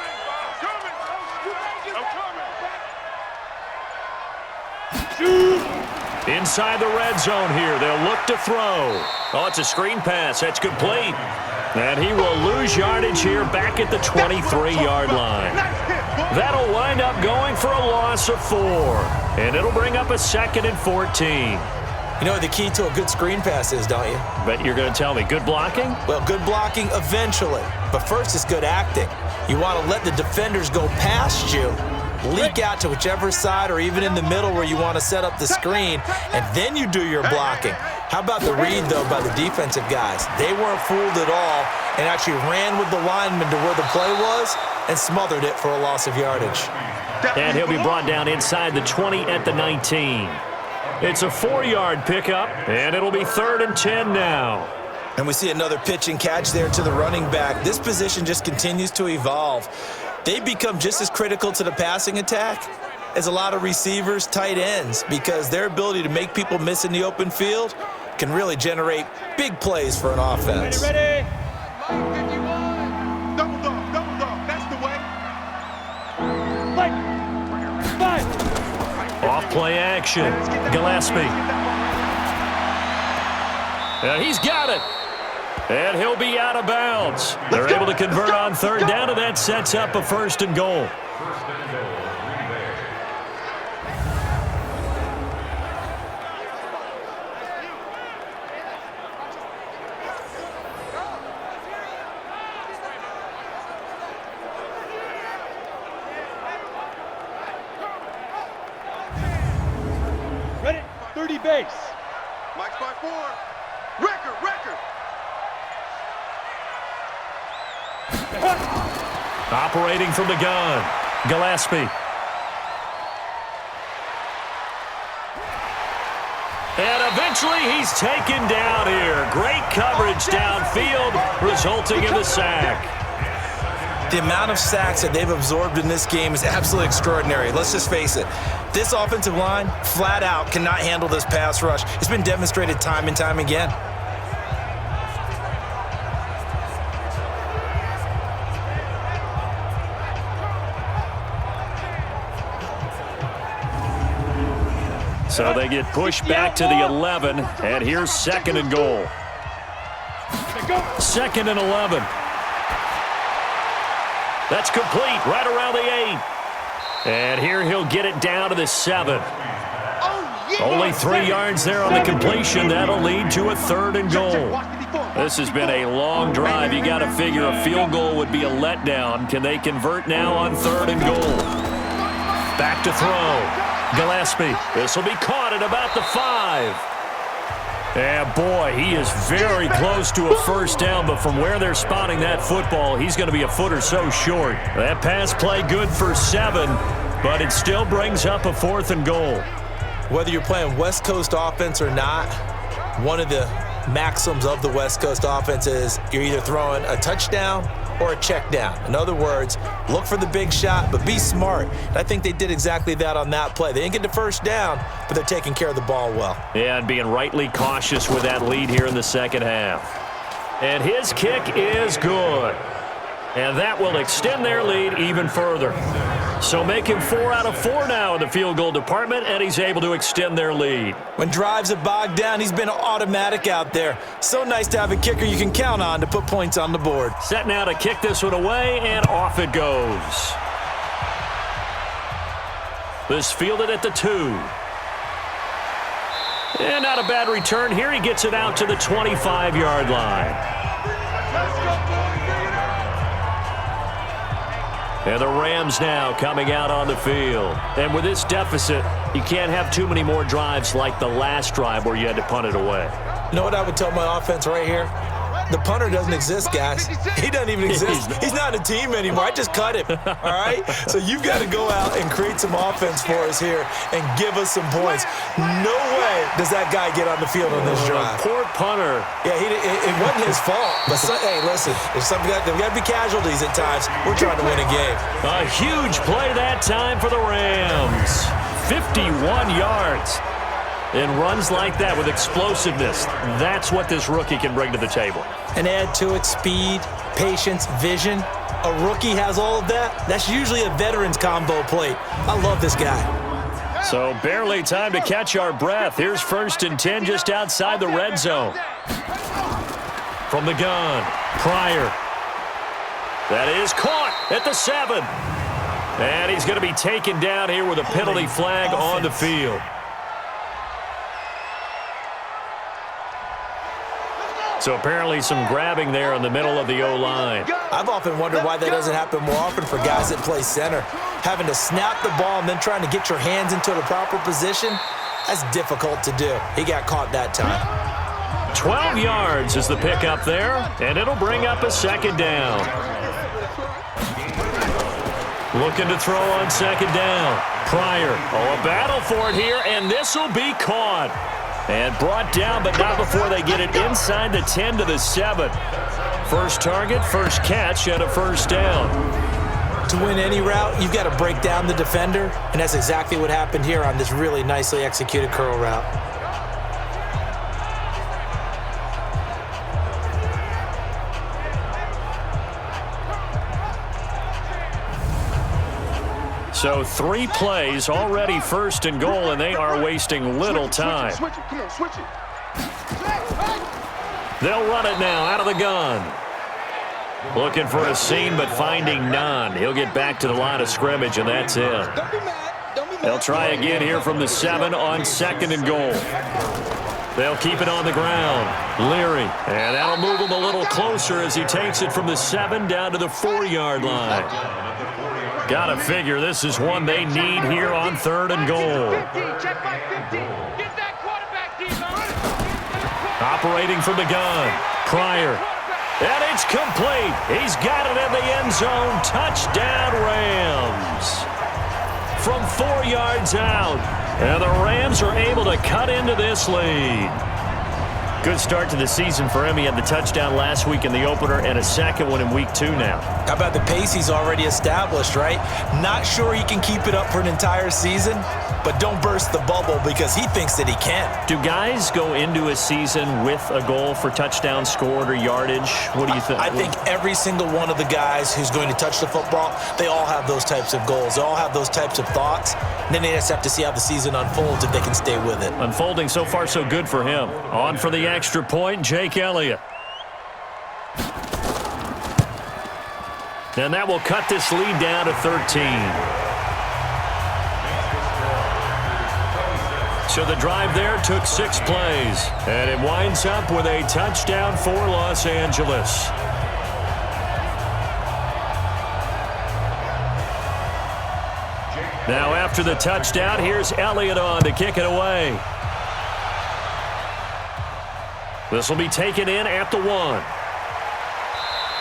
Inside the red zone here. They'll look to throw. Oh, it's a screen pass. That's complete. And he will lose yardage here back at the 23-yard line. That'll wind up going for a loss of 4. And it'll bring up a 2nd and 14. You know what the key to a good screen pass is, don't you? Bet you're going to tell me. Good blocking? Well, good blocking eventually. But first, it's good acting. You want to let the defenders go past you, leak out to whichever side or even in the middle where you want to set up the screen, and then you do your blocking. How about the read, though, by the defensive guys? They weren't fooled at all and actually ran with the lineman to where the play was and smothered it for a loss of yardage. And he'll be brought down inside the 20 at the 19. It's a 4-yard pickup, and it'll be 3rd and 10 now. And we see another pitch and catch there to the running back. This position just continues to evolve. They become just as critical to the passing attack as a lot of receivers, tight ends, because their ability to make people miss in the open field can really generate big plays for an offense. Ready? Double dog, that's the way. Fight. Off play action. Gillespie. And he's got it. And he'll be out of bounds. They're able to convert on third down, and that sets up a 1st and goal. First and goal, Green Bay. Ready? 30 base. Mike's by 4. Record. Operating from the gun, Gillespie. And eventually he's taken down here. Great coverage downfield, resulting in the sack. The amount of sacks that they've absorbed in this game is absolutely extraordinary. Let's just face it. This offensive line, flat out, cannot handle this pass rush. It's been demonstrated time and time again. So they get pushed back to the 11, and here's 2nd and goal. 2nd and 11. That's complete right around the 8. And here he'll get it down to the 7. Only 3 yards there on the completion. That'll lead to a 3rd and goal. This has been a long drive. You got to figure a field goal would be a letdown. Can they convert now on 3rd and goal? Back to throw. Gillespie. This will be caught at about the 5. And boy, he is very close to a 1st down, but from where they're spotting that football, he's going to be a foot or so short. That pass play good for 7, but it still brings up a 4th and goal. Whether you're playing West Coast offense or not, one of the maxims of the West Coast offense is you're either throwing a touchdown or a check down. In other words, look for the big shot, but be smart. And I think they did exactly that on that play. They didn't get the 1st down, but they're taking care of the ball well. Yeah, and being rightly cautious with that lead here in the 2nd half. And his kick is good. And that will extend their lead even further. So making 4 out of 4 now in the field goal department, and he's able to extend their lead. When drives are bogged down, he's been automatic out there. So nice to have a kicker you can count on to put points on the board. Set now to kick this one away, and off it goes. This fielded at the 2. And not a bad return here. He gets it out to the 25-yard line. And the Rams now coming out on the field. And with this deficit, you can't have too many more drives like the last drive where you had to punt it away. You know what I would tell my offense right here? The punter doesn't exist, guys. He doesn't even exist. He's not a team anymore. I just cut him, all right? So you've got to go out and create some offense for us here and give us some points. No way does that guy get on the field on this drive. Poor punter. Yeah, it wasn't his fault. But, hey, listen, there's got to be casualties at times. We're trying to win a game. A huge play that time for the Rams. 51 yards. And runs like that with explosiveness. That's what this rookie can bring to the table. And add to it speed, patience, vision. A rookie has all of that. That's usually a veteran's combo plate. I love this guy. So barely time to catch our breath. Here's 1st and 10 just outside the red zone. From the gun, Pryor. That is caught at the 7. And he's going to be taken down here with a penalty flag on the field. So apparently some grabbing there in the middle of the O-line. I've often wondered why that doesn't happen more often for guys that play center. Having to snap the ball and then trying to get your hands into the proper position, that's difficult to do. He got caught that time. 12 yards is the pickup there, and it'll bring up a 2nd down. Looking to throw on 2nd down. Pryor, a battle for it here, and this will be caught. And brought down, but not before they get it inside the 10 to the 7. First target, first catch, and a 1st down. To win any route, you've got to break down the defender, and that's exactly what happened here on this really nicely executed curl route. So 3 plays, already first and goal, and they are wasting little time. Switch it. Come on, switch it. They'll run it now out of the gun. Looking for a seam, but finding none. He'll get back to the line of scrimmage, and that's it. Don't be mad. Don't be mad. They'll try again here from the 7 on 2nd and goal. They'll keep it on the ground. Leary. And that'll move him a little closer as he takes it from the 7 down to the 4-yard line. Gotta figure this is one they need here on 3rd and goal. 15, check by 15. Get that quarterback, D-Zone. Operating from the gun. Pryor. And it's complete. He's got it in the end zone. Touchdown, Rams. From 4 yards out. And the Rams are able to cut into this lead. Good start to the season for him. He had the touchdown last week in the opener and a second one in week 2 now. How about the pace he's already established, right? Not sure he can keep it up for an entire season, but don't burst the bubble because he thinks that he can. Do guys go into a season with a goal for touchdown scored or yardage? What do you think? I think every single one of the guys who's going to touch the football, they all have those types of goals. They all have those types of thoughts. And then they just have to see how the season unfolds if they can stay with it. Unfolding so far so good for him. On for the extra point, Jake Elliott. And that will cut this lead down to 13. So the drive there took 6 plays. And it winds up with a touchdown for Los Angeles. Now after the touchdown, here's Elliott on to kick it away. This will be taken in at the 1.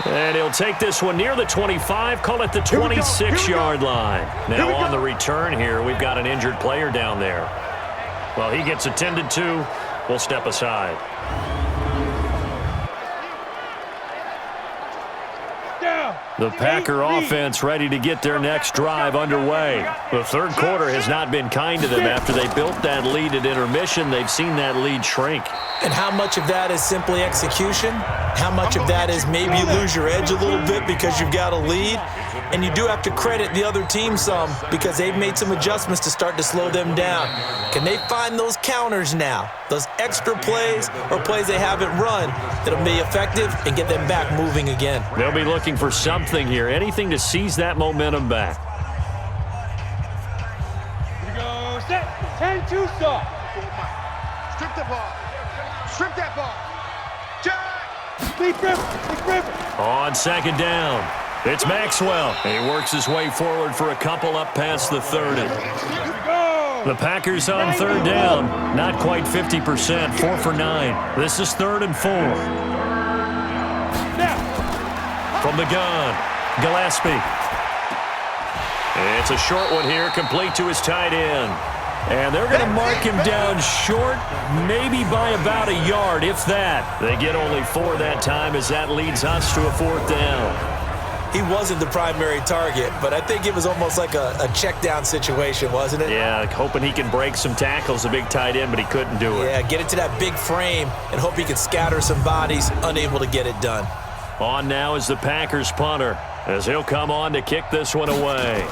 And he'll take this one near the 25, call it the 26-yard line. Now on the return here, we've got an injured player down there. Well, he gets attended to. We'll step aside. The Packer offense ready to get their next drive underway. The third quarter has not been kind to them after they built that lead at intermission. They've seen that lead shrink. And how much of that is simply execution? How much of that is maybe you lose your edge a little bit because you've got a lead? And you do have to credit the other team some because they've made some adjustments to start to slow them down. Can they find those counters now, those extra plays or plays they haven't run that'll be effective and get them back moving again? They'll be looking for something here, anything to seize that momentum back. Here we go, set, 10-2 stop. Strip the ball. Strip that ball. Jack! Deep river. On 2nd down, it's Maxwell. He works his way forward for a couple up past the 30. The Packers on 3rd down, not quite 50%, 4 for 9. This is 3rd and 4. From the gun, Gillespie. It's a short one here, complete to his tight end. And they're going to mark him down short, maybe by about a yard, if that. They get only 4 that time as that leads us to a 4th down. He wasn't the primary target, but I think it was almost like a check down situation, wasn't it? Yeah, hoping he can break some tackles, a big tight end, but he couldn't do it. Yeah, get it to that big frame and hope he can scatter some bodies, unable to get it done. On now is the Packers punter, as he'll come on to kick this one away.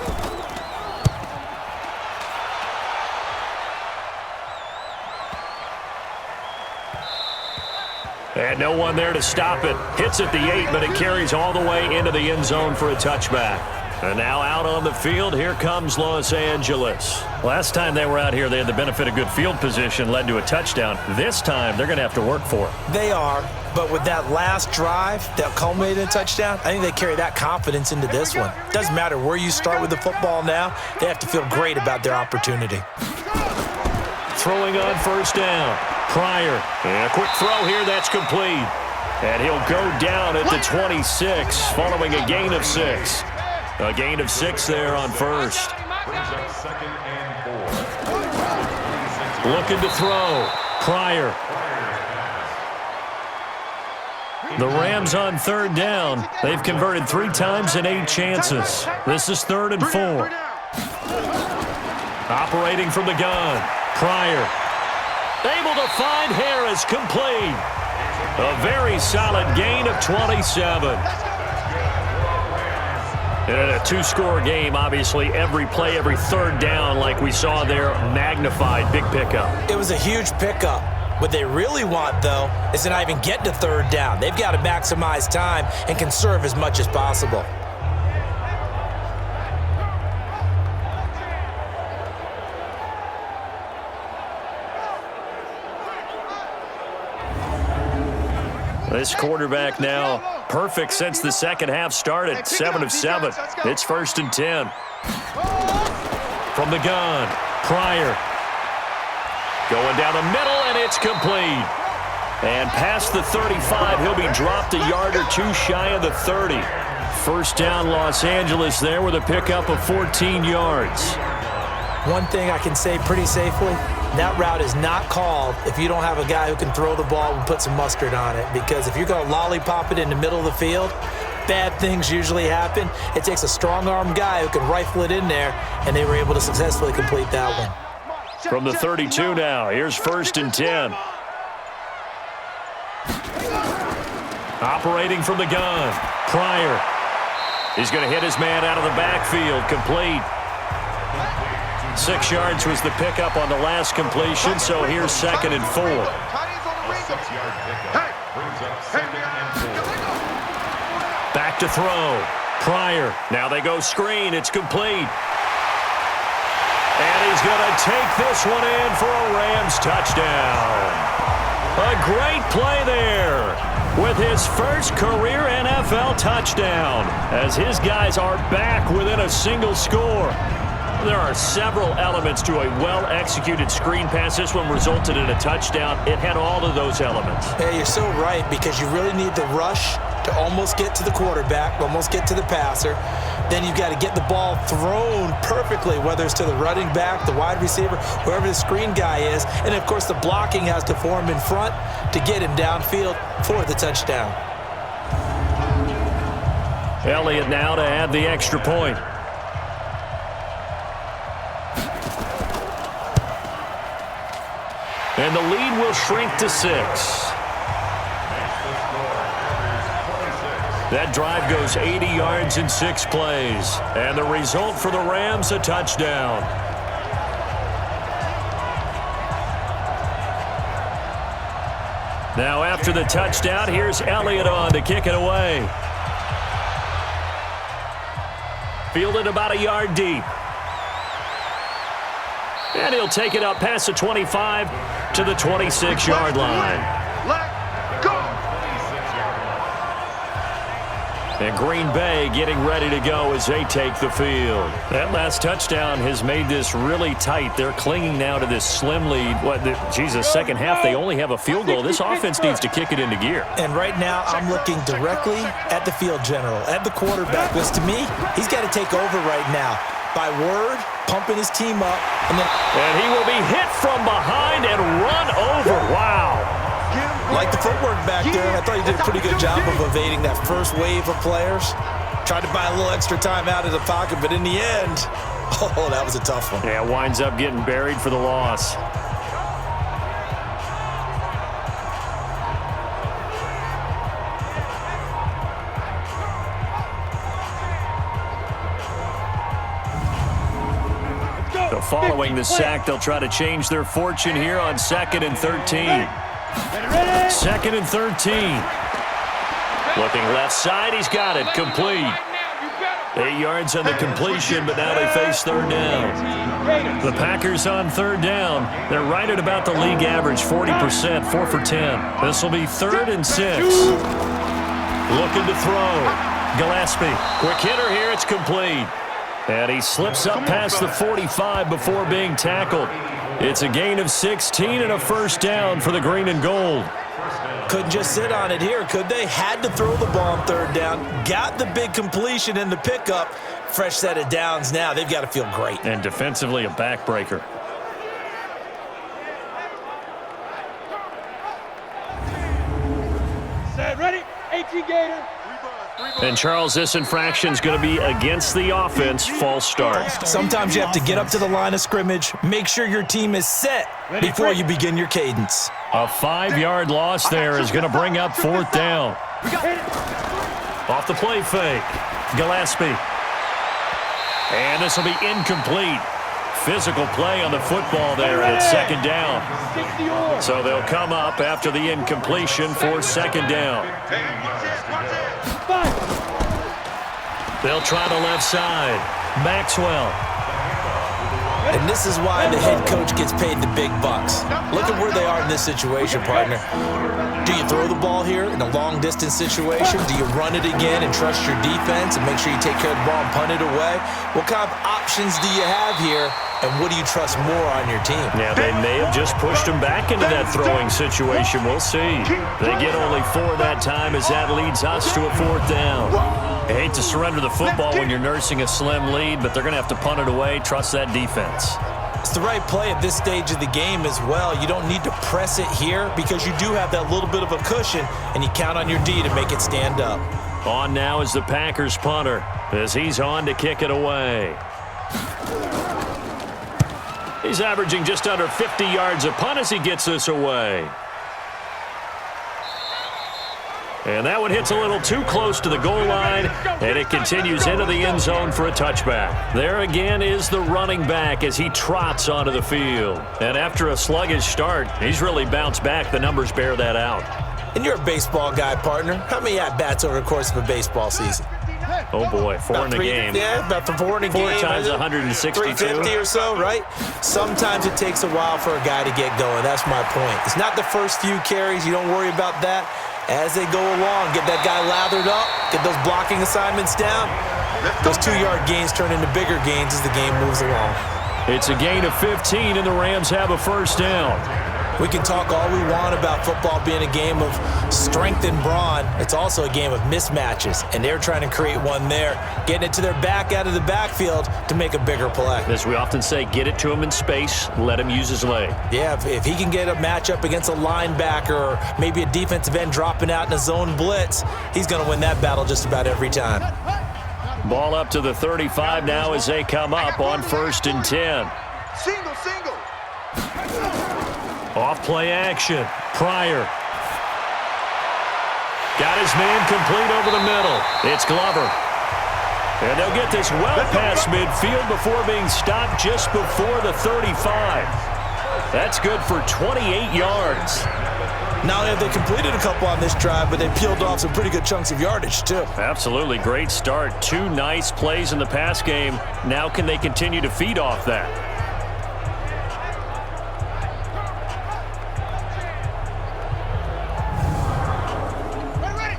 And no one there to stop it. Hits at the 8, but it carries all the way into the end zone for a touchback. And now out on the field, here comes Los Angeles. Last time they were out here, they had the benefit of good field position, led to a touchdown. This time, they're going to have to work for it. They are, but with that last drive that culminated in a touchdown, I think they carry that confidence into this one. Doesn't matter where you start with the football now, they have to feel great about their opportunity. Throwing on 1st down. Pryor. And a quick throw here, that's complete. And he'll go down at the 26, following a gain of 6. A gain of 6 there on 1st. Looking to throw. Pryor. The Rams on 3rd down. They've converted 3 times in 8 chances. This is 3rd and 4. Operating from the gun. Pryor. Able to find Harris, complete. A very solid gain of 27. And in a two-score game, obviously, every play, every third down, like we saw there, magnified. Big pickup. It was a huge pickup. What they really want, though, is to not even get to third down. They've got to maximize time and conserve as much as possible. This quarterback now perfect since the second half started. 7 of 7. It's 1st and 10. From the gun, Pryor. Going down the middle, and it's complete. And past the 35, he'll be dropped a yard or two shy of the 30. First down, Los Angeles there with a pickup of 14 yards. One thing I can say pretty safely, that route is not called if you don't have a guy who can throw the ball and put some mustard on it. Because if you're going to lollipop it in the middle of the field, bad things usually happen. It takes a strong-armed guy who can rifle it in there, and they were able to successfully complete that one. From the 32 now, here's 1st and 10. Operating from the gun, Pryor. He's going to hit his man out of the backfield, complete. 6 yards was the pickup on the last completion, so here's 2nd and 4. Back to throw. Pryor. Now they go screen. It's complete. And he's going to take this one in for a Rams touchdown. A great play there with his first career NFL touchdown as his guys are back within a single score. There are several elements to a well-executed screen pass. This one resulted in a touchdown. It had all of those elements. Yeah, you're so right, because you really need the rush to almost get to the quarterback, almost get to the passer. Then you've got to get the ball thrown perfectly, whether it's to the running back, the wide receiver, wherever the screen guy is. And, of course, the blocking has to form in front to get him downfield for the touchdown. Elliott now to add the extra point. And the lead will shrink to 6. That drive goes 80 yards in 6 plays. And the result for the Rams, a touchdown. Now after the touchdown, here's Elliott on to kick it away. Fielded about a yard deep. And he'll take it up past the 25 to the 26-yard line. Let go. And Green Bay getting ready to go as they take the field. That last touchdown has made this really tight. They're clinging now to this slim lead. Second half, they only have a field goal. This offense needs to kick it into gear. And right now, I'm looking directly at the field general, at the quarterback. Because to me, he's got to take over right now. By word, pumping his team up. And he will be hit from behind and run over. Wow. Like the footwork back there, I thought he did a pretty good job of evading that first wave of players. Tried to buy a little extra time out of the pocket, but in the end, oh, that was a tough one. Yeah, winds up getting buried for the loss. So following the sack, they'll try to change their fortune here on 2nd and 13. 2nd and 13. Looking left side, he's got it, complete. 8 yards on the completion, but now they face 3rd down. The Packers on 3rd down. They're right at about the league average, 40%, 4 for 10. This will be 3rd and 6. Looking to throw. Gillespie, quick hitter here, it's complete. And he slips up past the 45 before being tackled. It's a gain of 16 and a first down for the green and gold. Couldn't just sit on it here, could they? Had to throw the ball on 3rd down. Got the big completion in the pickup. Fresh set of downs now. They've got to feel great. And defensively, a backbreaker. Set, ready, 18 Gator. And, Charles, this infraction is going to be against the offense. False start. Sometimes you have to get up to the line of scrimmage, make sure your team is set before you begin your cadence. A 5-yard loss there is going to bring up 4th down. Off the play fake. Gillespie And this will be incomplete. Physical play on the football there, and it's second down. So they'll come up after the incompletion for second down. They'll try the left side. Maxwell. And this is why the head coach gets paid the big bucks. Look at where they are in this situation, partner. Do you throw the ball here in a long-distance situation? Do you run it again and trust your defense and make sure you take care of the ball and punt it away? What kind of options do you have here, and what do you trust more on your team? Yeah, they may have just pushed him back into that throwing situation. We'll see. They get only 4 that time as that leads us to a 4th down. I hate to surrender the football when you're nursing a slim lead, but they're going to have to punt it away. Trust that defense. It's the right play at this stage of the game as well. You don't need to press it here because you do have that little bit of a cushion, and you count on your D to make it stand up. On now is the Packers punter as he's on to kick it away. He's averaging just under 50 yards a punt as he gets this away. And that one hits a little too close to the goal line, and it continues into the end zone for a touchback. There again is the running back as he trots onto the field. And after a sluggish start, he's really bounced back. The numbers bear that out. And you're a baseball guy, partner. How many at-bats over the course of a baseball season? Oh, boy, 4 in a game. Yeah, about 4 in a game. 4 times 162. 350 or so, right? Sometimes it takes a while for a guy to get going. That's my point. It's not the first few carries. You don't worry about that. As they go along, get that guy lathered up, get those blocking assignments down. Those 2-yard gains turn into bigger gains as the game moves along. It's a gain of 15, and the Rams have a first down. We can talk all we want about football being a game of strength and brawn. It's also a game of mismatches, and they're trying to create one there, getting it to their back out of the backfield to make a bigger play. As we often say, get it to him in space, let him use his leg. Yeah, if he can get a matchup against a linebacker or maybe a defensive end dropping out in a zone blitz, he's going to win that battle just about every time. Ball up to the 35 now as they come up on 1st and 10. Single. Off play action. Pryor. Got his man complete over the middle. It's Glover. And they'll get this well past midfield before being stopped just before the 35. That's good for 28 yards. Not only have they completed a couple on this drive, but they peeled off some pretty good chunks of yardage, too. Absolutely. Great start. 2 nice plays in the pass game. Now can they continue to feed off that?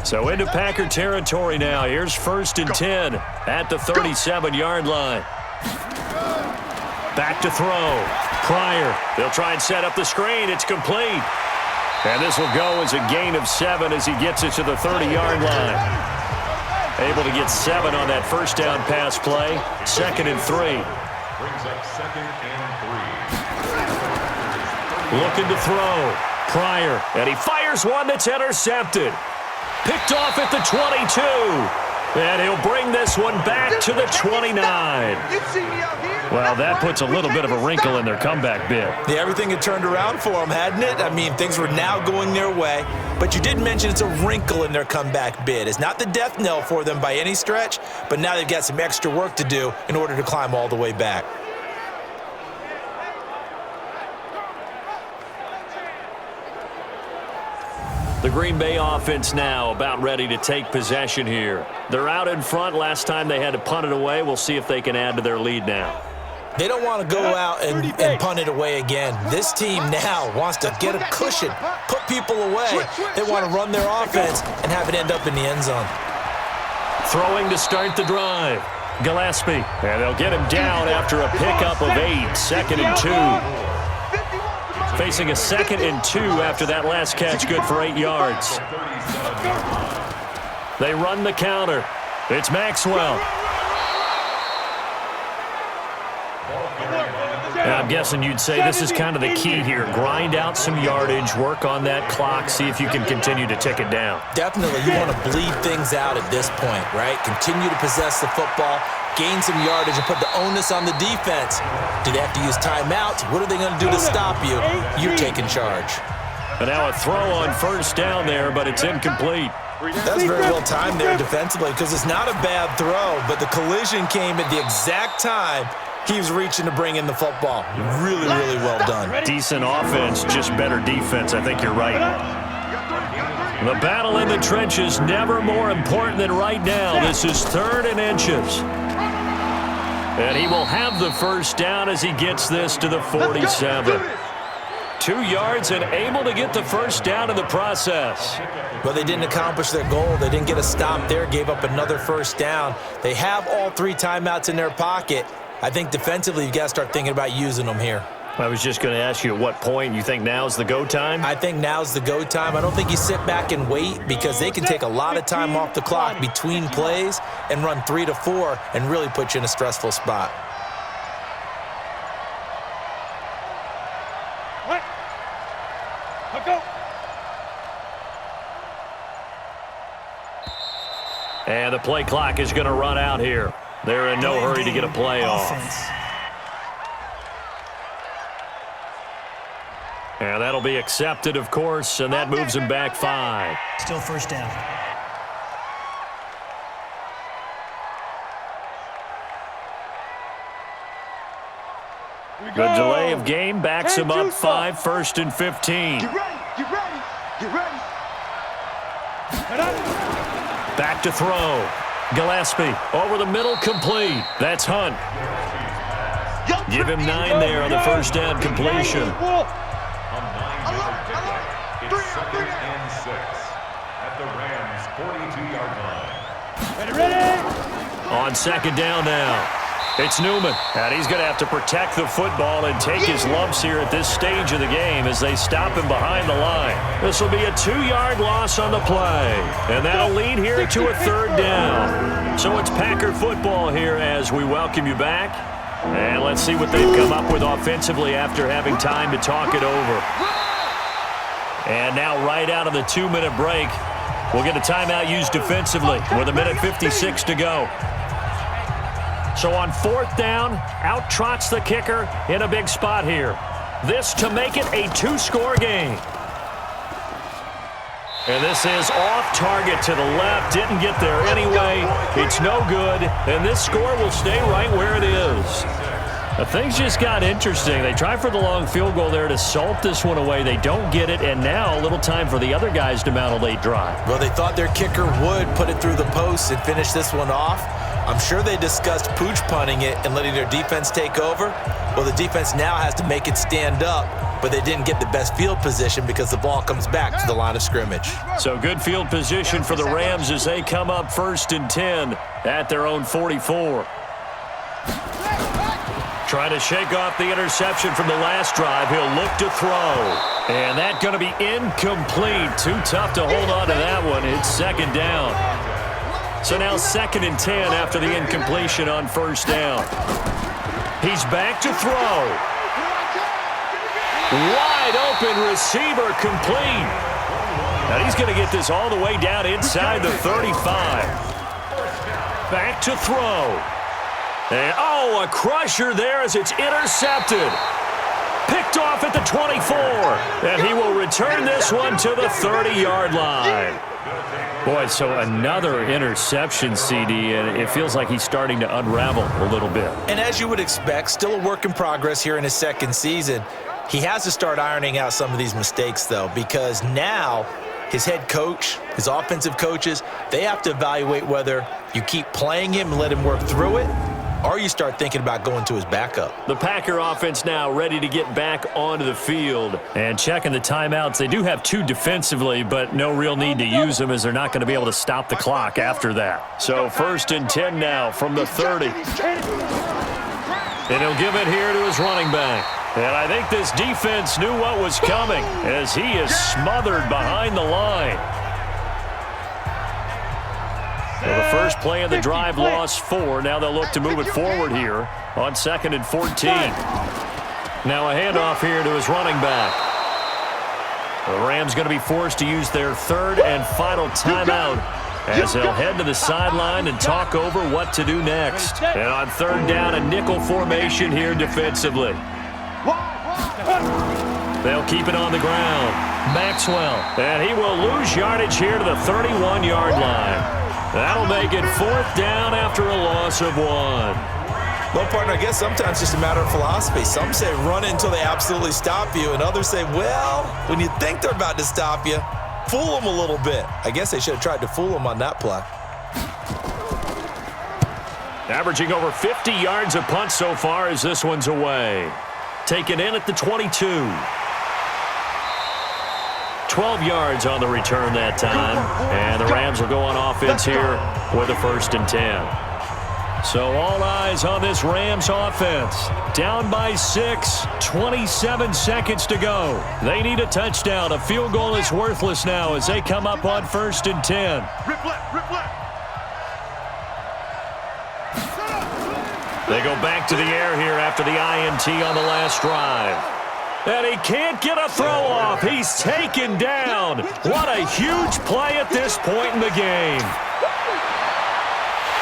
So into Packer territory now. Here's 1st and 10 at the 37-yard line. Back to throw. Pryor. They'll try and set up the screen. It's complete. And this will go as a gain of 7 as he gets it to the 30-yard line. Able to get 7 on that first down pass play. 2nd and 3. Brings up 2nd and 3. Looking to throw. Pryor. And he fires one that's intercepted. Picked off at the 22. And he'll bring this one back to the 29. Well, that puts a little bit of a wrinkle in their comeback bid. Yeah, everything had turned around for them, hadn't it? I mean, things were now going their way. But you did mention it's a wrinkle in their comeback bid. It's not the death knell for them by any stretch, but now they've got some extra work to do in order to climb all the way back. The Green Bay offense now about ready to take possession here. They're out in front. Last time they had to punt it away. We'll see if they can add to their lead now. They don't want to go out and punt it away again. This team now wants to get a cushion, put people away. They want to run their offense and have it end up in the end zone. Throwing to start the drive. Gillespie. And they'll get him down after a pickup of 8. 2nd and 2. Facing a 2nd and 2 after that last catch, good for 8 yards. They run the counter. It's Maxwell. And I'm guessing you'd say this is kind of the key here. Grind out some yardage, work on that clock, see if you can continue to tick it down. Definitely, you want to bleed things out at this point, right? Continue to possess the football, gain some yardage, and put the onus on the defense. Do they have to use timeouts? What are they going to do to stop you? You're taking charge. And now a throw on 1st down there, but it's incomplete. That's very well timed there defensively because it's not a bad throw, but the collision came at the exact time he was reaching to bring in the football. Really, really well done. Decent offense, just better defense. I think you're right. The battle in the trenches never more important than right now. This is 3rd and inches. And he will have the first down as he gets this to the 47. 2 yards and able to get the first down in the process. Well, they didn't accomplish their goal. They didn't get a stop there, gave up another first down. They have all 3 timeouts in their pocket. I think defensively you've got to start thinking about using them here. I was just going to ask you at what point you think now's the go time? I think now's the go time. I don't think you sit back and wait because they can take a lot of time off the clock between plays and run 3 to 4 and really put you in a stressful spot. And the play clock is going to run out here. They're in no hurry to get a play off. And that'll be accepted, of course, and that moves him back 5. Still first down. The delay of game backs him up 5, 1st and 15. Get ready, get ready, get ready. Back to throw. Gillespie over the middle, complete. That's Hunt. Give him 9 there on the first down completion. On 9-yard ticket, it's 2nd and 6 at the Rams' 42-yard line. Ready? On 2nd down now. It's Newman, and he's going to have to protect the football and take his lumps here at this stage of the game as they stop him behind the line. This will be a 2-yard loss on the play, and that'll lead here to a 3rd down. So it's Packer football here as we welcome you back, and let's see what they've come up with offensively after having time to talk it over. And now right out of the 2-minute break, we'll get a timeout used defensively with 1:56 to go. So on 4th down, out trots the kicker in a big spot here. This to make it a 2-score game. And this is off target to the left. Didn't get there anyway. It's no good. And this score will stay right where it is. Now, things just got interesting. They try for the long field goal there to salt this one away. They don't get it, and now a little time for the other guys to mount a late drive. Well, they thought their kicker would put it through the post and finish this one off. I'm sure they discussed pooch punting it and letting their defense take over. Well, the defense now has to make it stand up, but they didn't get the best field position because the ball comes back to the line of scrimmage. So good field position for the Rams as they come up 1st and 10 at their own 44. Trying to shake off the interception from the last drive. He'll look to throw. And that's going to be incomplete. Too tough to hold on to that one. It's 2nd down. So now 2nd and 10 after the incompletion on 1st down. He's back to throw. Wide open receiver complete. Now he's going to get this all the way down inside the 35. Back to throw. And, oh, a crusher there as it's intercepted. Picked off at the 24. And he will return this one to the 30-yard line. Boy, so another interception, CD, and it feels like he's starting to unravel a little bit. And as you would expect, still a work in progress here in his 2nd season. He has to start ironing out some of these mistakes, though, because now his head coach, his offensive coaches, they have to evaluate whether you keep playing him and let him work through it, or you start thinking about going to his backup. The Packer offense now ready to get back onto the field. And checking the timeouts, they do have 2 defensively, but no real need to use them as they're not going to be able to stop the clock after that. So 1st and 10 now from the 30. And he'll give it here to his running back. And I think this defense knew what was coming as he is smothered behind the line. Well, the first play of the drive lost 4. Now they'll look to move it forward here on 2nd and 14. Now a handoff here to his running back. The Rams going to be forced to use their 3rd and final timeout as they'll head to the sideline and talk over what to do next. And on 3rd down, a nickel formation here defensively. They'll keep it on the ground. Maxwell. And he will lose yardage here to the 31-yard line. That'll make it 4th down after a loss of 1. Well, partner, I guess sometimes it's just a matter of philosophy. Some say run until they absolutely stop you, and others say, well, when you think they're about to stop you, fool them a little bit. I guess they should have tried to fool them on that play. Averaging over 50 yards a punt so far as this one's away. Taken in at the 22. 12 yards on the return that time. And the Rams will go on offense here with a 1st and 10. So all eyes on this Rams offense. Down by 6, 27 seconds to go. They need a touchdown. A field goal is worthless now as they come up on 1st and 10. Rip left, rip left. They go back to the air here after the INT on the last drive. And he can't get a throw off. He's taken down. What a huge play at this point in the game.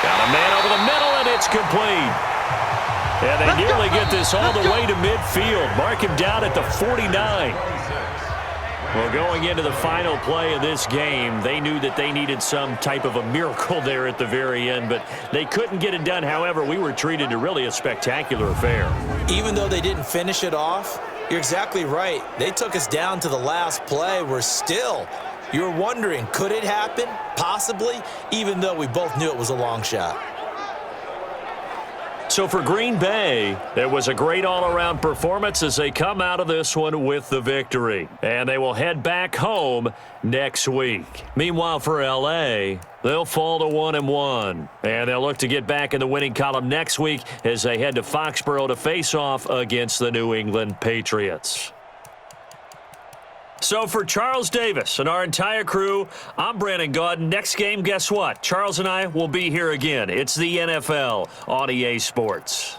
Got a man over the middle, and it's complete. And they nearly get this all the way to midfield. Mark him down at the 49. Well, going into the final play of this game, they knew that they needed some type of a miracle there at the very end, but they couldn't get it done. However, we were treated to really a spectacular affair. Even though they didn't finish it off, you're exactly right. They took us down to the last play. We're still, you're wondering, could it happen? Possibly, even though we both knew it was a long shot. So for Green Bay, it was a great all-around performance as they come out of this one with the victory. And they will head back home next week. Meanwhile, for L.A., they'll fall to 1-1. And they'll look to get back in the winning column next week as they head to Foxborough to face off against the New England Patriots. So for Charles Davis and our entire crew, I'm Brandon Gaudin. Next game, guess what? Charles and I will be here again. It's the NFL on EA Sports.